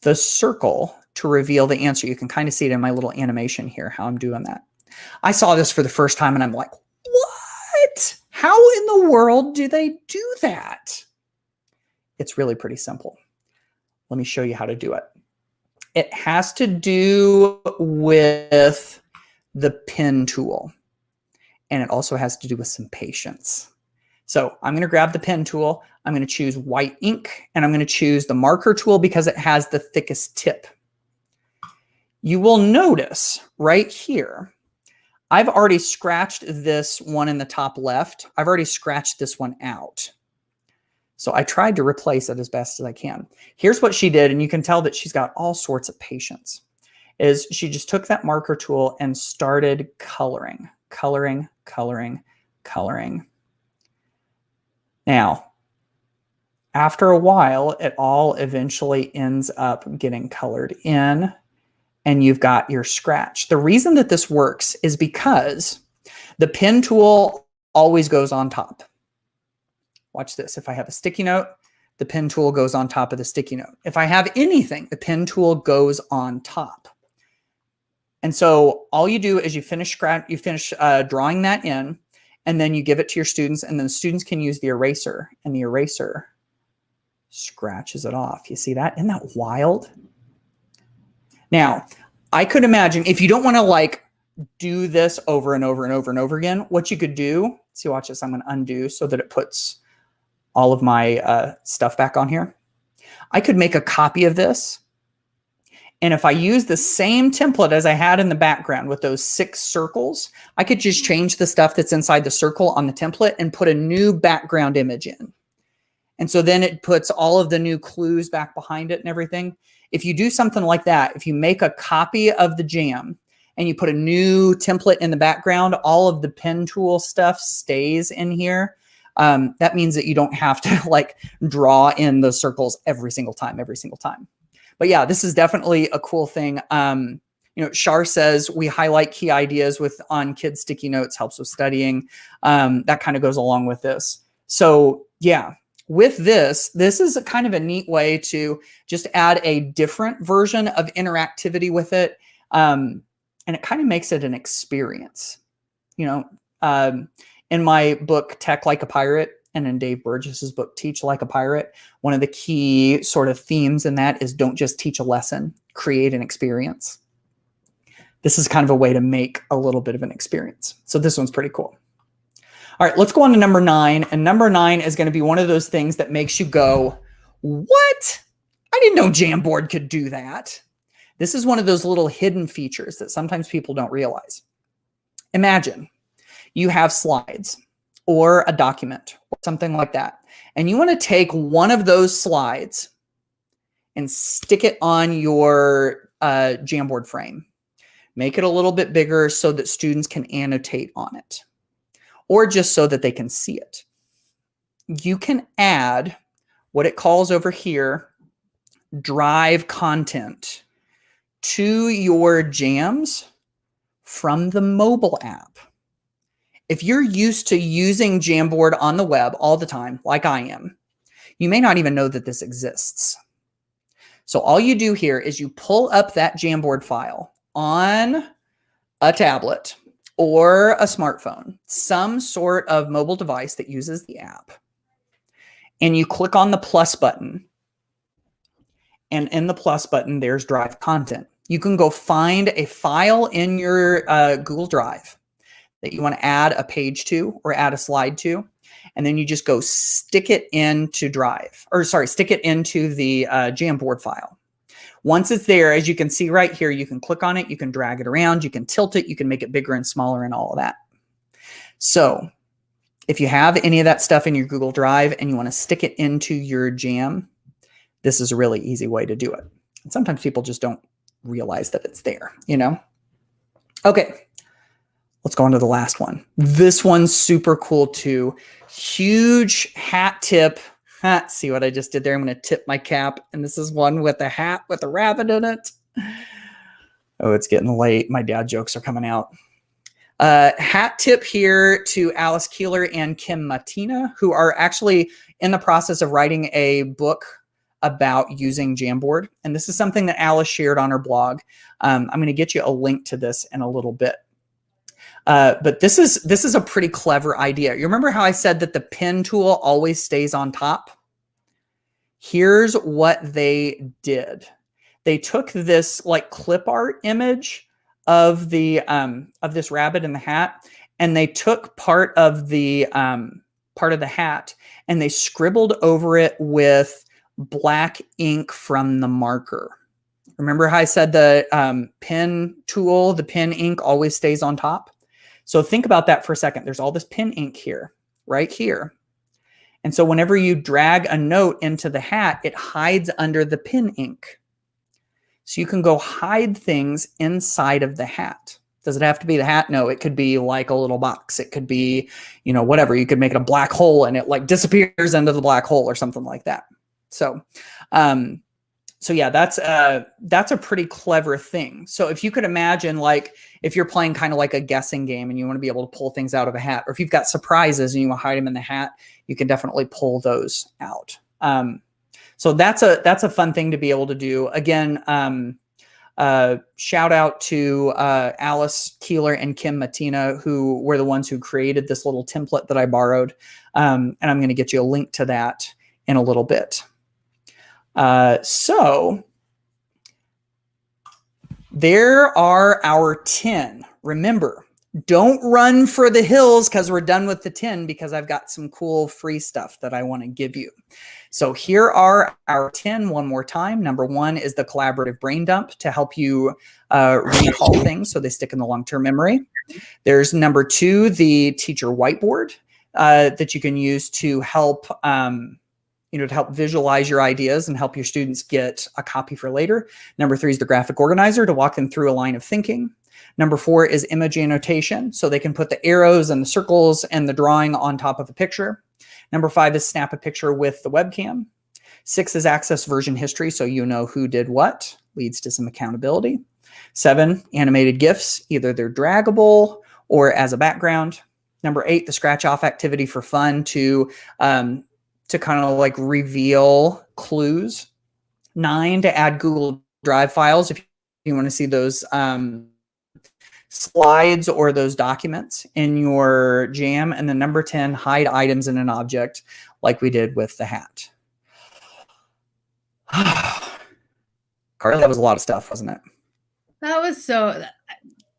the circle to reveal the answer. You can kind of see it in my little animation here, how I'm doing that. I saw this for the first time and I'm like, what? How in the world do they do that? It's really pretty simple. Let me show you how to do it. It has to do with the pen tool. And it also has to do with some patience. So I'm going to grab the pen tool. I'm going to choose white ink, and I'm going to choose the marker tool because it has the thickest tip. You will notice right here, I've already scratched this one in the top left. I've already scratched this one out. So I tried to replace it as best as I can. Here's what she did, and you can tell that she's got all sorts of patience, is she just took that marker tool and started coloring, coloring, coloring, coloring. Now, after a while, it all eventually ends up getting colored in, and you've got your scratch. The reason that this works is because the pen tool always goes on top. Watch this. If I have a sticky note, the pen tool goes on top of the sticky note. If I have anything, the pen tool goes on top. And so all you do is you finish drawing that in, and then you give it to your students, and then the students can use the eraser, and the eraser scratches it off. You see that? Isn't that wild? Now, I could imagine if you don't want to like do this over and over and over and over again, what you could do, see, watch this, I'm going to undo so that it puts all of my stuff back on here. I could make a copy of this. And if I use the same template as I had in the background with those 6 circles, I could just change the stuff that's inside the circle on the template and put a new background image in. And so then it puts all of the new clues back behind it and everything. If you do something like that, if you make a copy of the jam and you put a new template in the background, all of the pen tool stuff stays in here. That means that you don't have to like draw in those circles every single time. But yeah, this is definitely a cool thing. You know, Shar says we highlight key ideas on kids' sticky notes, helps with studying. That kind of goes along with this. So yeah, with this is a kind of a neat way to just add a different version of interactivity with it. And it kind of makes it an experience. You know, in my book, Tech Like a Pirate, and in Dave Burgess's book, Teach Like a Pirate, one of the key sort of themes in that is don't just teach a lesson, create an experience. This is kind of a way to make a little bit of an experience. So this one's pretty cool. All right, let's go on to number 9. And number 9 is going to be one of those things that makes you go, what? I didn't know Jamboard could do that. This is one of those little hidden features that sometimes people don't realize. Imagine you have slides or a document or something like that, and you want to take one of those slides and stick it on your Jamboard frame. Make it a little bit bigger so that students can annotate on it, or just so that they can see it. You can add what it calls over here, drive content to your jams from the mobile app. If you're used to using Jamboard on the web all the time, like I am, you may not even know that this exists. So all you do here is you pull up that Jamboard file on a tablet or a smartphone, some sort of mobile device that uses the app, and you click on the plus button. And in the plus button, there's drive content. You can go find a file in your Google Drive that you want to add a page to or add a slide to. And then you just go stick it into stick it into the Jamboard file. Once it's there, as you can see right here, you can click on it, you can drag it around, you can tilt it, you can make it bigger and smaller and all of that. So if you have any of that stuff in your Google Drive and you want to stick it into your Jam, this is a really easy way to do it. And sometimes people just don't realize that it's there, you know? Okay, let's go on to the last one. This one's super cool too. Huge hat tip. See what I just did there? I'm going to tip my cap. And this is one with a hat with a rabbit in it. Oh, it's getting late. My dad jokes are coming out. Hat tip here to Alice Keeler and Kim Matina, who are actually in the process of writing a book about using Jamboard. And this is something that Alice shared on her blog. I'm going to get you a link to this in a little bit. But this is a pretty clever idea. You remember how I said that the pen tool always stays on top? Here's what they did. They took this like clip art image of the of this rabbit in the hat, and they took part of the hat and they scribbled over it with black ink from the marker. Remember how I said the pen tool, the pen ink always stays on top? So think about that for a second. There's all this pen ink here, right here. And so whenever you drag a note into the hat, it hides under the pen ink. So you can go hide things inside of the hat. Does it have to be the hat? No, it could be like a little box. It could be, you know, whatever. You could make it a black hole and it like disappears into the black hole or something like that. So, so yeah, that's a pretty clever thing. So if you could imagine, like, if you're playing kind of like a guessing game and you want to be able to pull things out of a hat, or if you've got surprises and you want to hide them in the hat, you can definitely pull those out. So that's a fun thing to be able to do. Again, shout out to Alice Keeler and Kim Matina, who were the ones who created this little template that I borrowed. And I'm going to get you a link to that in a little bit. So there are our 10. Remember, don't run for the hills because we're done with the 10, because I've got some cool free stuff that I want to give you. So here are our 10 one more time. Number 1 is the collaborative brain dump to help you recall things so they stick in the long-term memory. There's number 2, the teacher whiteboard that you can use to help to help visualize your ideas and help your students get a copy for later. Number 3 is the graphic organizer to walk them through a line of thinking. Number 4 is image annotation, so they can put the arrows and the circles and the drawing on top of a picture. Number 5 is snap a picture with the webcam. 6 is access version history, so you know who did what, leads to some accountability. 7, animated GIFs, either they're draggable or as a background. Number 8, the scratch off activity for fun to kind of like reveal clues. 9, to add Google Drive files if you want to see those slides or those documents in your Jam. And then number 10, hide items in an object like we did with the hat. Carly, that was a lot of stuff, wasn't it? That was so...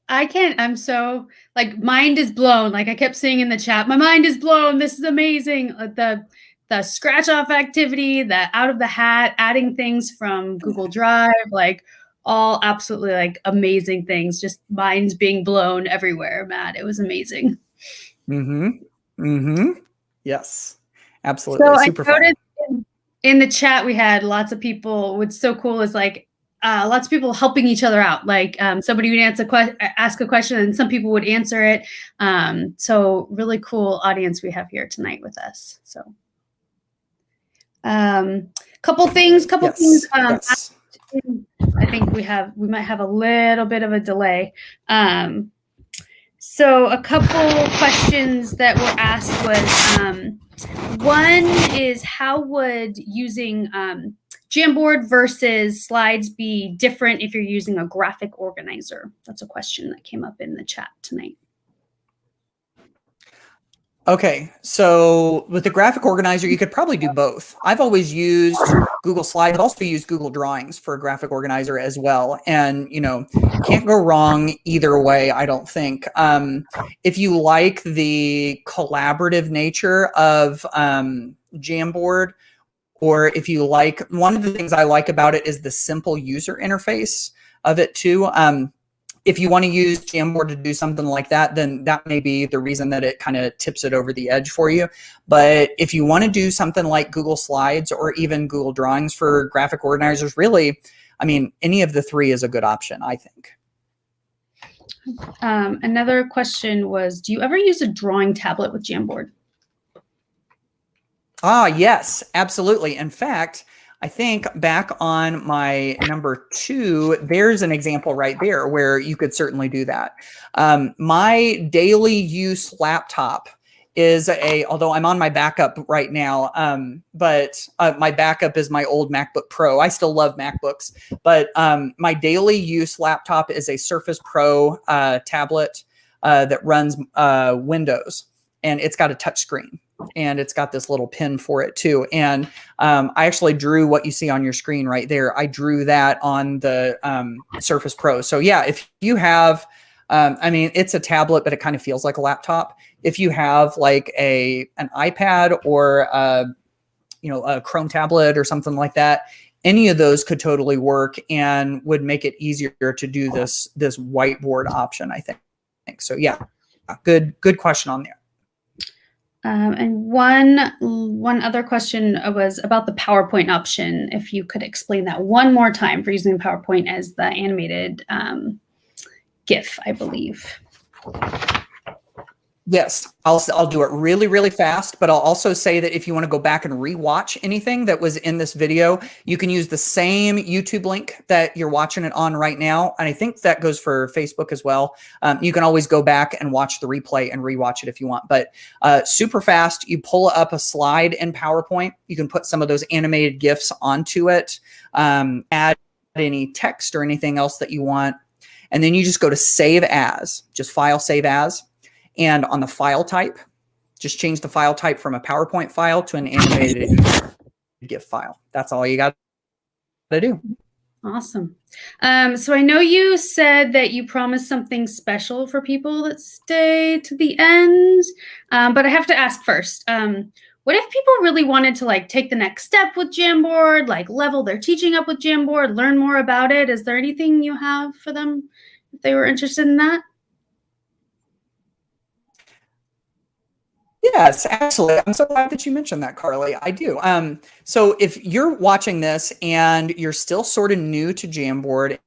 I'm so, like, mind is blown. Like I kept saying in the chat, my mind is blown. This is amazing. The scratch off activity, the out of the hat, adding things from Google Drive, like all absolutely like amazing things. Just minds being blown everywhere, Matt. It was amazing. Yes, absolutely. So super I noticed in the chat we had lots of people. What's so cool is like lots of people helping each other out. Like somebody would ask a question and some people would answer it. So really cool audience we have here tonight with us. So couple things. Yes. I think we might have a little bit of a delay. So a couple questions that were asked was, one is how would using Jamboard versus slides be different if you're using a graphic organizer? That's a question that came up in the chat tonight. Okay, so with the graphic organizer, you could probably do both. I've always used Google Slides. I've also used Google Drawings for a graphic organizer as well. And, you know, can't go wrong either way, I don't think. If you like the collaborative nature of Jamboard, or if you like, one of the things I like about it is the simple user interface of it too. If you want to use Jamboard to do something like that, then that may be the reason that it kind of tips it over the edge for you. But if you want to do something like Google Slides or even Google Drawings for graphic organizers, really, I mean, any of the three is a good option, I think. Another question was, do you ever use a drawing tablet with Jamboard? Yes, absolutely. In fact, I think back on my number 2, there's an example right there where you could certainly do that. My daily use laptop is although I'm on my backup right now, but my backup is my old MacBook Pro. I still love MacBooks, but my daily use laptop is a Surface Pro tablet that runs Windows, and it's got a touch screen. And it's got this little pin for it too. And I actually drew what you see on your screen right there. I drew that on the Surface Pro. So yeah, if you have, I mean, it's a tablet, but it kind of feels like a laptop. If you have like an iPad or you know, a Chrome tablet or something like that, any of those could totally work and would make it easier to do this whiteboard option, I think. So yeah, good question on there. And one other question was about the PowerPoint option. If you could explain that one more time for using PowerPoint as the animated GIF, I believe. Yes, I'll do it really, really fast, but I'll also say that if you want to go back and rewatch anything that was in this video, you can use the same YouTube link that you're watching it on right now. And I think that goes for Facebook as well. You can always go back and watch the replay and rewatch it if you want, but super fast. You pull up a slide in PowerPoint. You can put some of those animated GIFs onto it, add any text or anything else that you want. And then you just go to Save As, just File, Save As. And on the file type, just change the file type from a PowerPoint file to an animated GIF file. That's all you got to do. Awesome. So I know you said that you promised something special for people that stay to the end, but I have to ask first. What if people really wanted to like take the next step with Jamboard, like level their teaching up with Jamboard, learn more about it? Is there anything you have for them if they were interested in that? Yes, absolutely. I'm so glad that you mentioned that, Carly. I do. So if you're watching this and you're still sort of new to Jamboard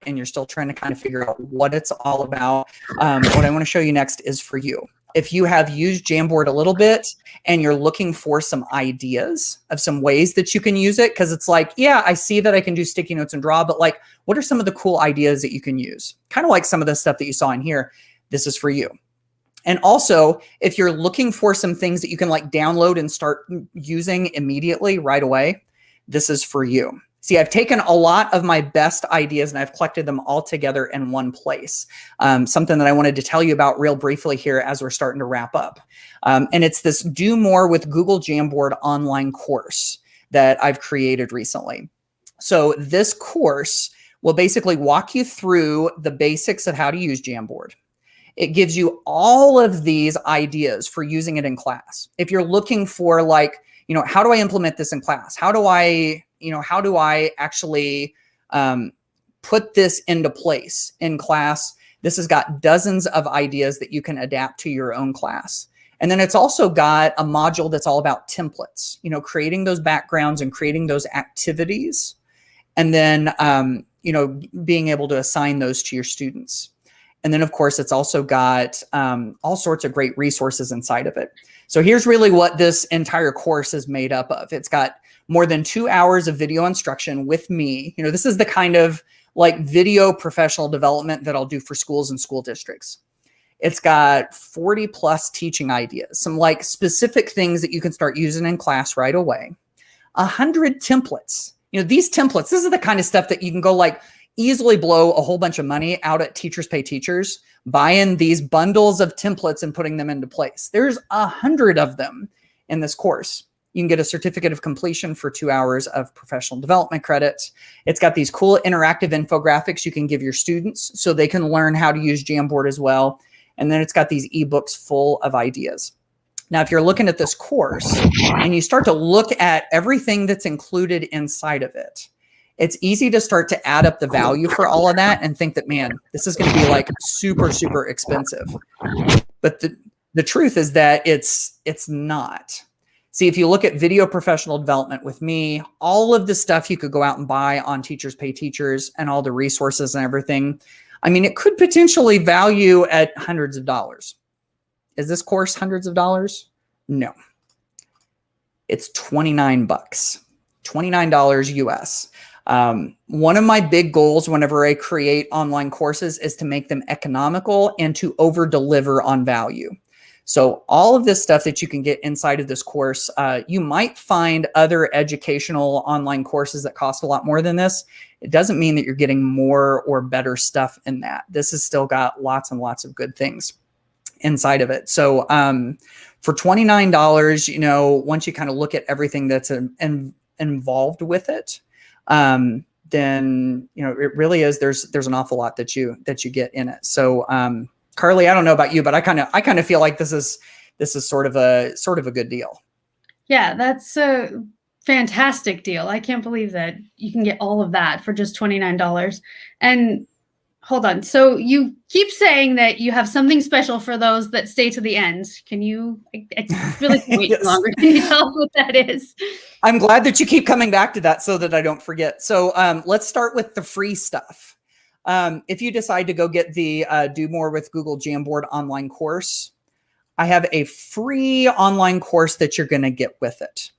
and you're still trying to kind of figure out what it's all about, what I want to show you next is for you. If you have used Jamboard a little bit and you're looking for some ideas of some ways that you can use it, because it's like, yeah, I see that I can do sticky notes and draw, but like, what are some of the cool ideas that you can use? Kind of like some of the stuff that you saw in here. This is for you. And also, if you're looking for some things that you can like download and start using immediately right away, this is for you. See, I've taken a lot of my best ideas and I've collected them all together in one place. Something that I wanted to tell you about real briefly here as we're starting to wrap up. And it's this Do More with Google Jamboard online course that I've created recently. So this course will basically walk you through the basics of how to use Jamboard. It gives you all of these ideas for using it in class. If you're looking for like, you know, how do I implement this in class? How do I actually put this into place in class? This has got dozens of ideas that you can adapt to your own class. And then it's also got a module that's all about templates, you know, creating those backgrounds and creating those activities. And then, you know, being able to assign those to your students. And then, of course, it's also got all sorts of great resources inside of it. So here's really what this entire course is made up of. It's got more than 2 hours of video instruction with me. You know, this is the kind of like video professional development that I'll do for schools and school districts. It's got 40 plus teaching ideas, some like specific things that you can start using in class right away. 100 templates. You know, these templates, this is the kind of stuff that you can go like, easily blow a whole bunch of money out at Teachers Pay Teachers, buying these bundles of templates and putting them into place. There's 100 of them in this course. You can get a certificate of completion for 2 hours of professional development credits. It's got these cool interactive infographics you can give your students so they can learn how to use Jamboard as well. And then it's got these ebooks full of ideas. Now, if you're looking at this course and you start to look at everything that's included inside of it, it's easy to start to add up the value for all of that and think that, man, this is going to be like super, super expensive. But the truth is that it's not. See, if you look at video professional development with me, all of the stuff you could go out and buy on Teachers Pay Teachers and all the resources and everything, I mean, it could potentially value at hundreds of dollars. Is this course hundreds of dollars? No. It's $29, $29 US. One of my big goals whenever I create online courses is to make them economical and to over deliver on value. So all of this stuff that you can get inside of this course, you might find other educational online courses that cost a lot more than this. It doesn't mean that you're getting more or better stuff in that. This has still got lots and lots of good things inside of it. So for $29, you know, once you kind of look at everything that's involved with it, then, you know, it really is, there's an awful lot that you get in it. So, Carly, I don't know about you, but I kind of feel like this is sort of a good deal. Yeah, that's a fantastic deal. I can't believe that you can get all of that for just $29. And hold on. So you keep saying that you have something special for those that stay to the end. Can you, I really can't wait Yes. longer. Can you tell us what that is? I'm glad that you keep coming back to that so that I don't forget. So let's start with the free stuff. If you decide to go get the Do More with Google Jamboard online course, I have a free online course that you're going to get with it.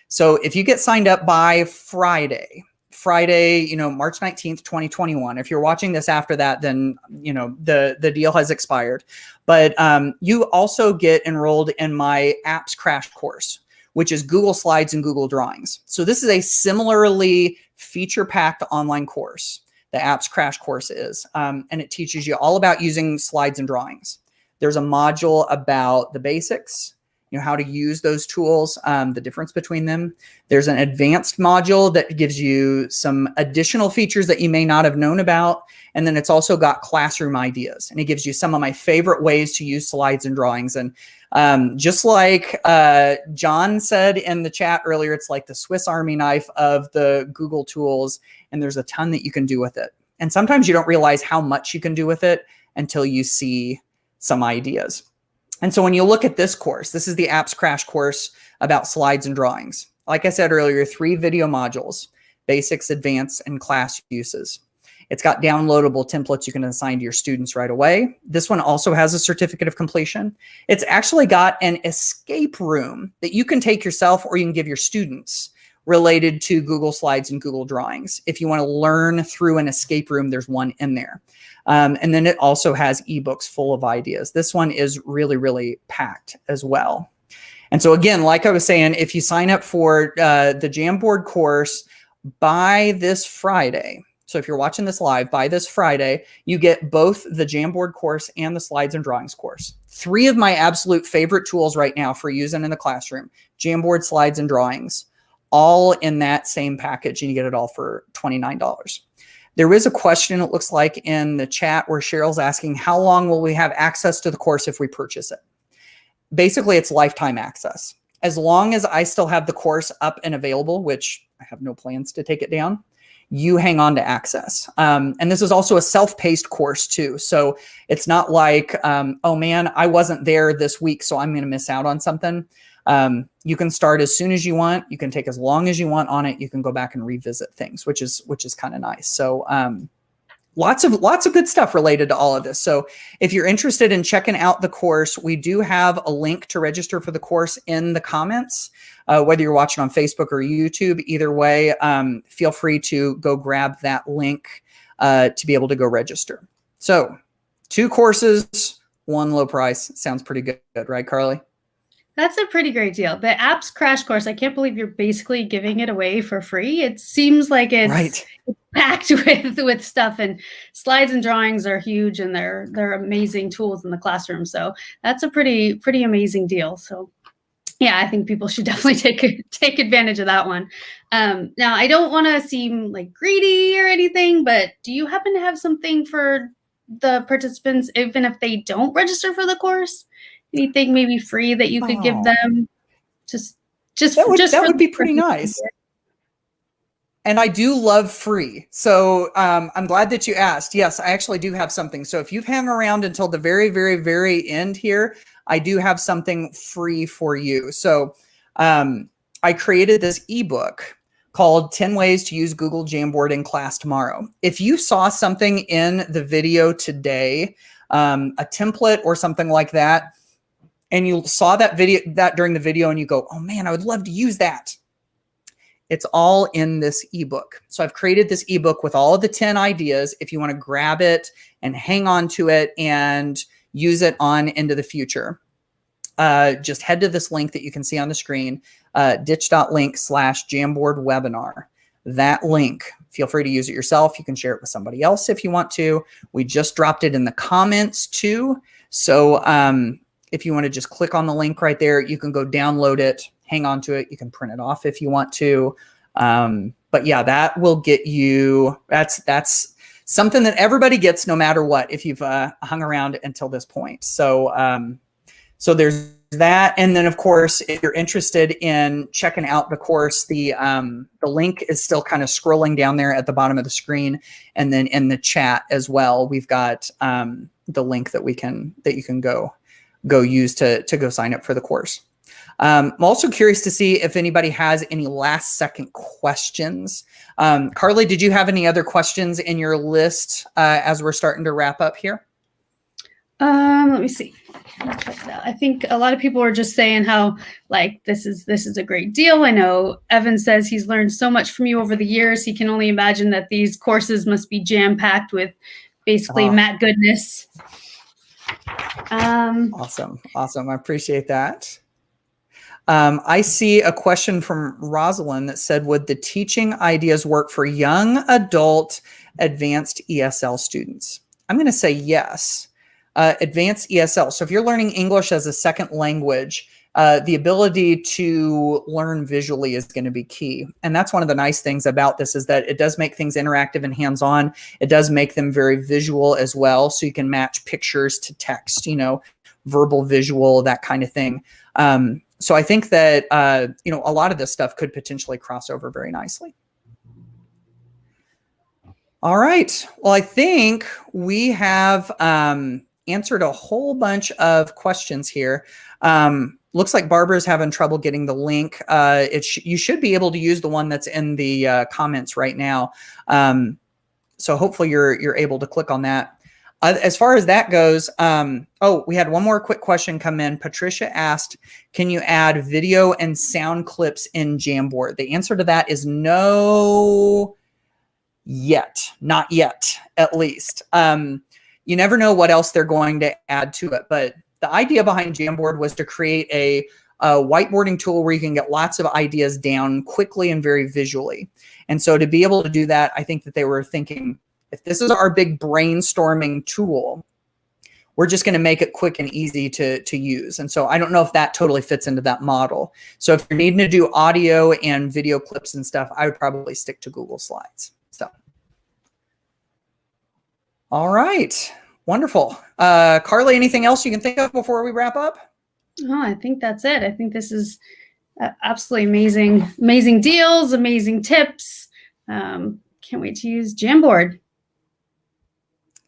So if you get signed up by Friday, you know, March 19th, 2021, if you're watching this after that, then, you know, the deal has expired. But you also get enrolled in my apps crash course, which is Google Slides and Google Drawings. So this is a similarly feature-packed online course. The apps crash course is, and it teaches you all about using slides and drawings. There's a module about the basics, you know, how to use those tools, the difference between them. There's an advanced module that gives you some additional features that you may not have known about. And then it's also got classroom ideas, and it gives you some of my favorite ways to use slides and drawings. And just like John said in the chat earlier, it's like the Swiss Army knife of the Google tools, and there's a ton that you can do with it. And sometimes you don't realize how much you can do with it until you see some ideas. And so when you look at this course, this is the apps crash course about slides and drawings. Like I said earlier, 3 video modules: basics, advanced, and class uses. It's got downloadable templates you can assign to your students right away. This one also has a certificate of completion. It's actually got an escape room that you can take yourself or you can give your students related to Google Slides and Google Drawings. If you want to learn through an escape room, there's one in there. And then it also has ebooks full of ideas. This one is really, really packed as well. And so again, like I was saying, if you sign up for the Jamboard course by this Friday, so if you're watching this live, by this Friday, you get both the Jamboard course and the Slides and Drawings course. 3 of my absolute favorite tools right now for using in the classroom: Jamboard, Slides, and Drawings, all in that same package, and you get it all for $29. There is a question, it looks like, in the chat where Cheryl's asking, how long will we have access to the course if we purchase it? Basically, it's lifetime access. As long as I still have the course up and available, which I have no plans to take it down, you hang on to access. And this is also a self-paced course too. So it's not like, oh man, I wasn't there this week, so I'm going to miss out on something. You can start as soon as you want. You can take as long as you want on it. You can go back and revisit things, which is kind of nice. So lots of good stuff related to all of this. So if you're interested in checking out the course, we do have a link to register for the course in the comments. Whether you're watching on Facebook or YouTube, either way, feel free to go grab that link to be able to go register. So 2 courses, 1 low price. Sounds pretty good, right, Carly? That's a pretty great deal. The apps crash course, I can't believe you're basically giving it away for free. It seems like it's Right. packed with stuff, and slides and drawings are huge, and they're amazing tools in the classroom. So that's a pretty amazing deal. So yeah, I think people should definitely take advantage of that one. Now, I don't want to seem like greedy or anything, but do you happen to have something for the participants, even if they don't register for the course? Anything maybe free that you could give Oh, them? Just that for would the be pretty nice. And I do love free. So I'm glad that you asked. Yes, I actually do have something. So if you've hung around until the very, very, very end here, I do have something free for you. So I created this ebook called 10 Ways to Use Google Jamboard in Class Tomorrow. If you saw something in the video today, a template or something like that, and you saw that during the video and you go, oh man, I would love to use that. It's all in this ebook. So I've created this ebook with all of the 10 ideas. If you want to grab it and hang on to it and use it on into the future, just head to this link that you can see on the screen, ditch.link/Jamboard webinar. That link, feel free to use it yourself. You can share it with somebody else if you want to. We just dropped it in the comments too. So if you want to just click on the link right there, you can go download it, hang on to it. You can print it off if you want to. But yeah, that will get you, that's something that everybody gets no matter what, if you've hung around until this point. So, so there's that. And then of course, if you're interested in checking out the course, the link is still kind of scrolling down there at the bottom of the screen. And then in the chat as well, we've got the link that you can go use to go sign up for the course. I'm also curious to see if anybody has any last second questions. Carly, did you have any other questions in your list as we're starting to wrap up here? Let me see. I think a lot of people are just saying how like this is a great deal. I know Evan says he's learned so much from you over the years. He can only imagine that these courses must be jam-packed with basically Matt goodness. Awesome. I appreciate that. I see a question from Rosalind that said, would the teaching ideas work for young adult advanced ESL students? I'm going to say yes. Advanced ESL. So if you're learning English as a second language, the ability to learn visually is going to be key. And that's one of the nice things about this, is that it does make things interactive and hands-on. It does make them very visual as well. So you can match pictures to text, you know, verbal, visual, that kind of thing. So I think that, you know, a lot of this stuff could potentially cross over very nicely. All right. Well, I think we have answered a whole bunch of questions here. Looks like Barbara's having trouble getting the link. You should be able to use the one that's in the comments right now. So hopefully you're able to click on that. As far as that goes, oh, we had one more quick question come in. Patricia asked, can you add video and sound clips in Jamboard? The answer to that is no, not yet, at least. You never know what else they're going to add to it. But the idea behind Jamboard was to create a whiteboarding tool where you can get lots of ideas down quickly and very visually. And so to be able to do that, I think that they were thinking, if this is our big brainstorming tool, we're just going to make it quick and easy to use. And so I don't know if that totally fits into that model. So if you're needing to do audio and video clips and stuff, I would probably stick to Google Slides. So, all right. Wonderful. Carly, anything else you can think of before we wrap up? Oh, I think that's it. I think this is absolutely amazing deals, amazing tips. Can't wait to use Jamboard.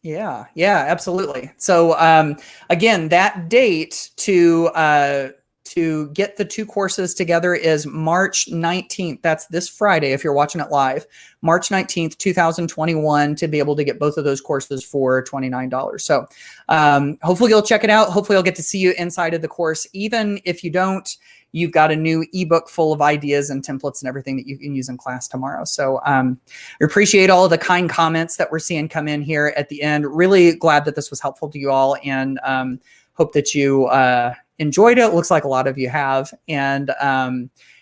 Yeah, absolutely. So again, that date to get the two courses together is March 19th. That's this Friday if you're watching it live. March 19th, 2021, to be able to get both of those courses for $29. So hopefully you'll check it out. Hopefully I'll get to see you inside of the course. Even if you don't, you've got a new ebook full of ideas and templates and everything that you can use in class tomorrow. So we appreciate all of the kind comments that we're seeing come in here at the end. Really glad that this was helpful to you all, and hope that you enjoyed it. It looks like a lot of you have. And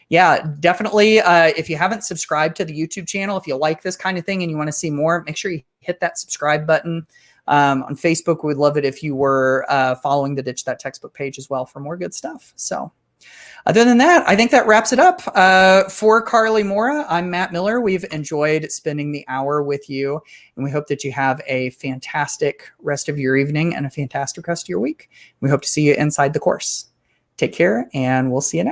yeah, definitely. If you haven't subscribed to the YouTube channel, if you like this kind of thing and you want to see more, make sure you hit that subscribe button. On Facebook, we'd love it if you were following the Ditch That Textbook page as well for more good stuff. So other than that, I think that wraps it up. For Carly Mora, I'm Matt Miller. We've enjoyed spending the hour with you, and we hope that you have a fantastic rest of your evening and a fantastic rest of your week. We hope to see you inside the course. Take care, and we'll see you next.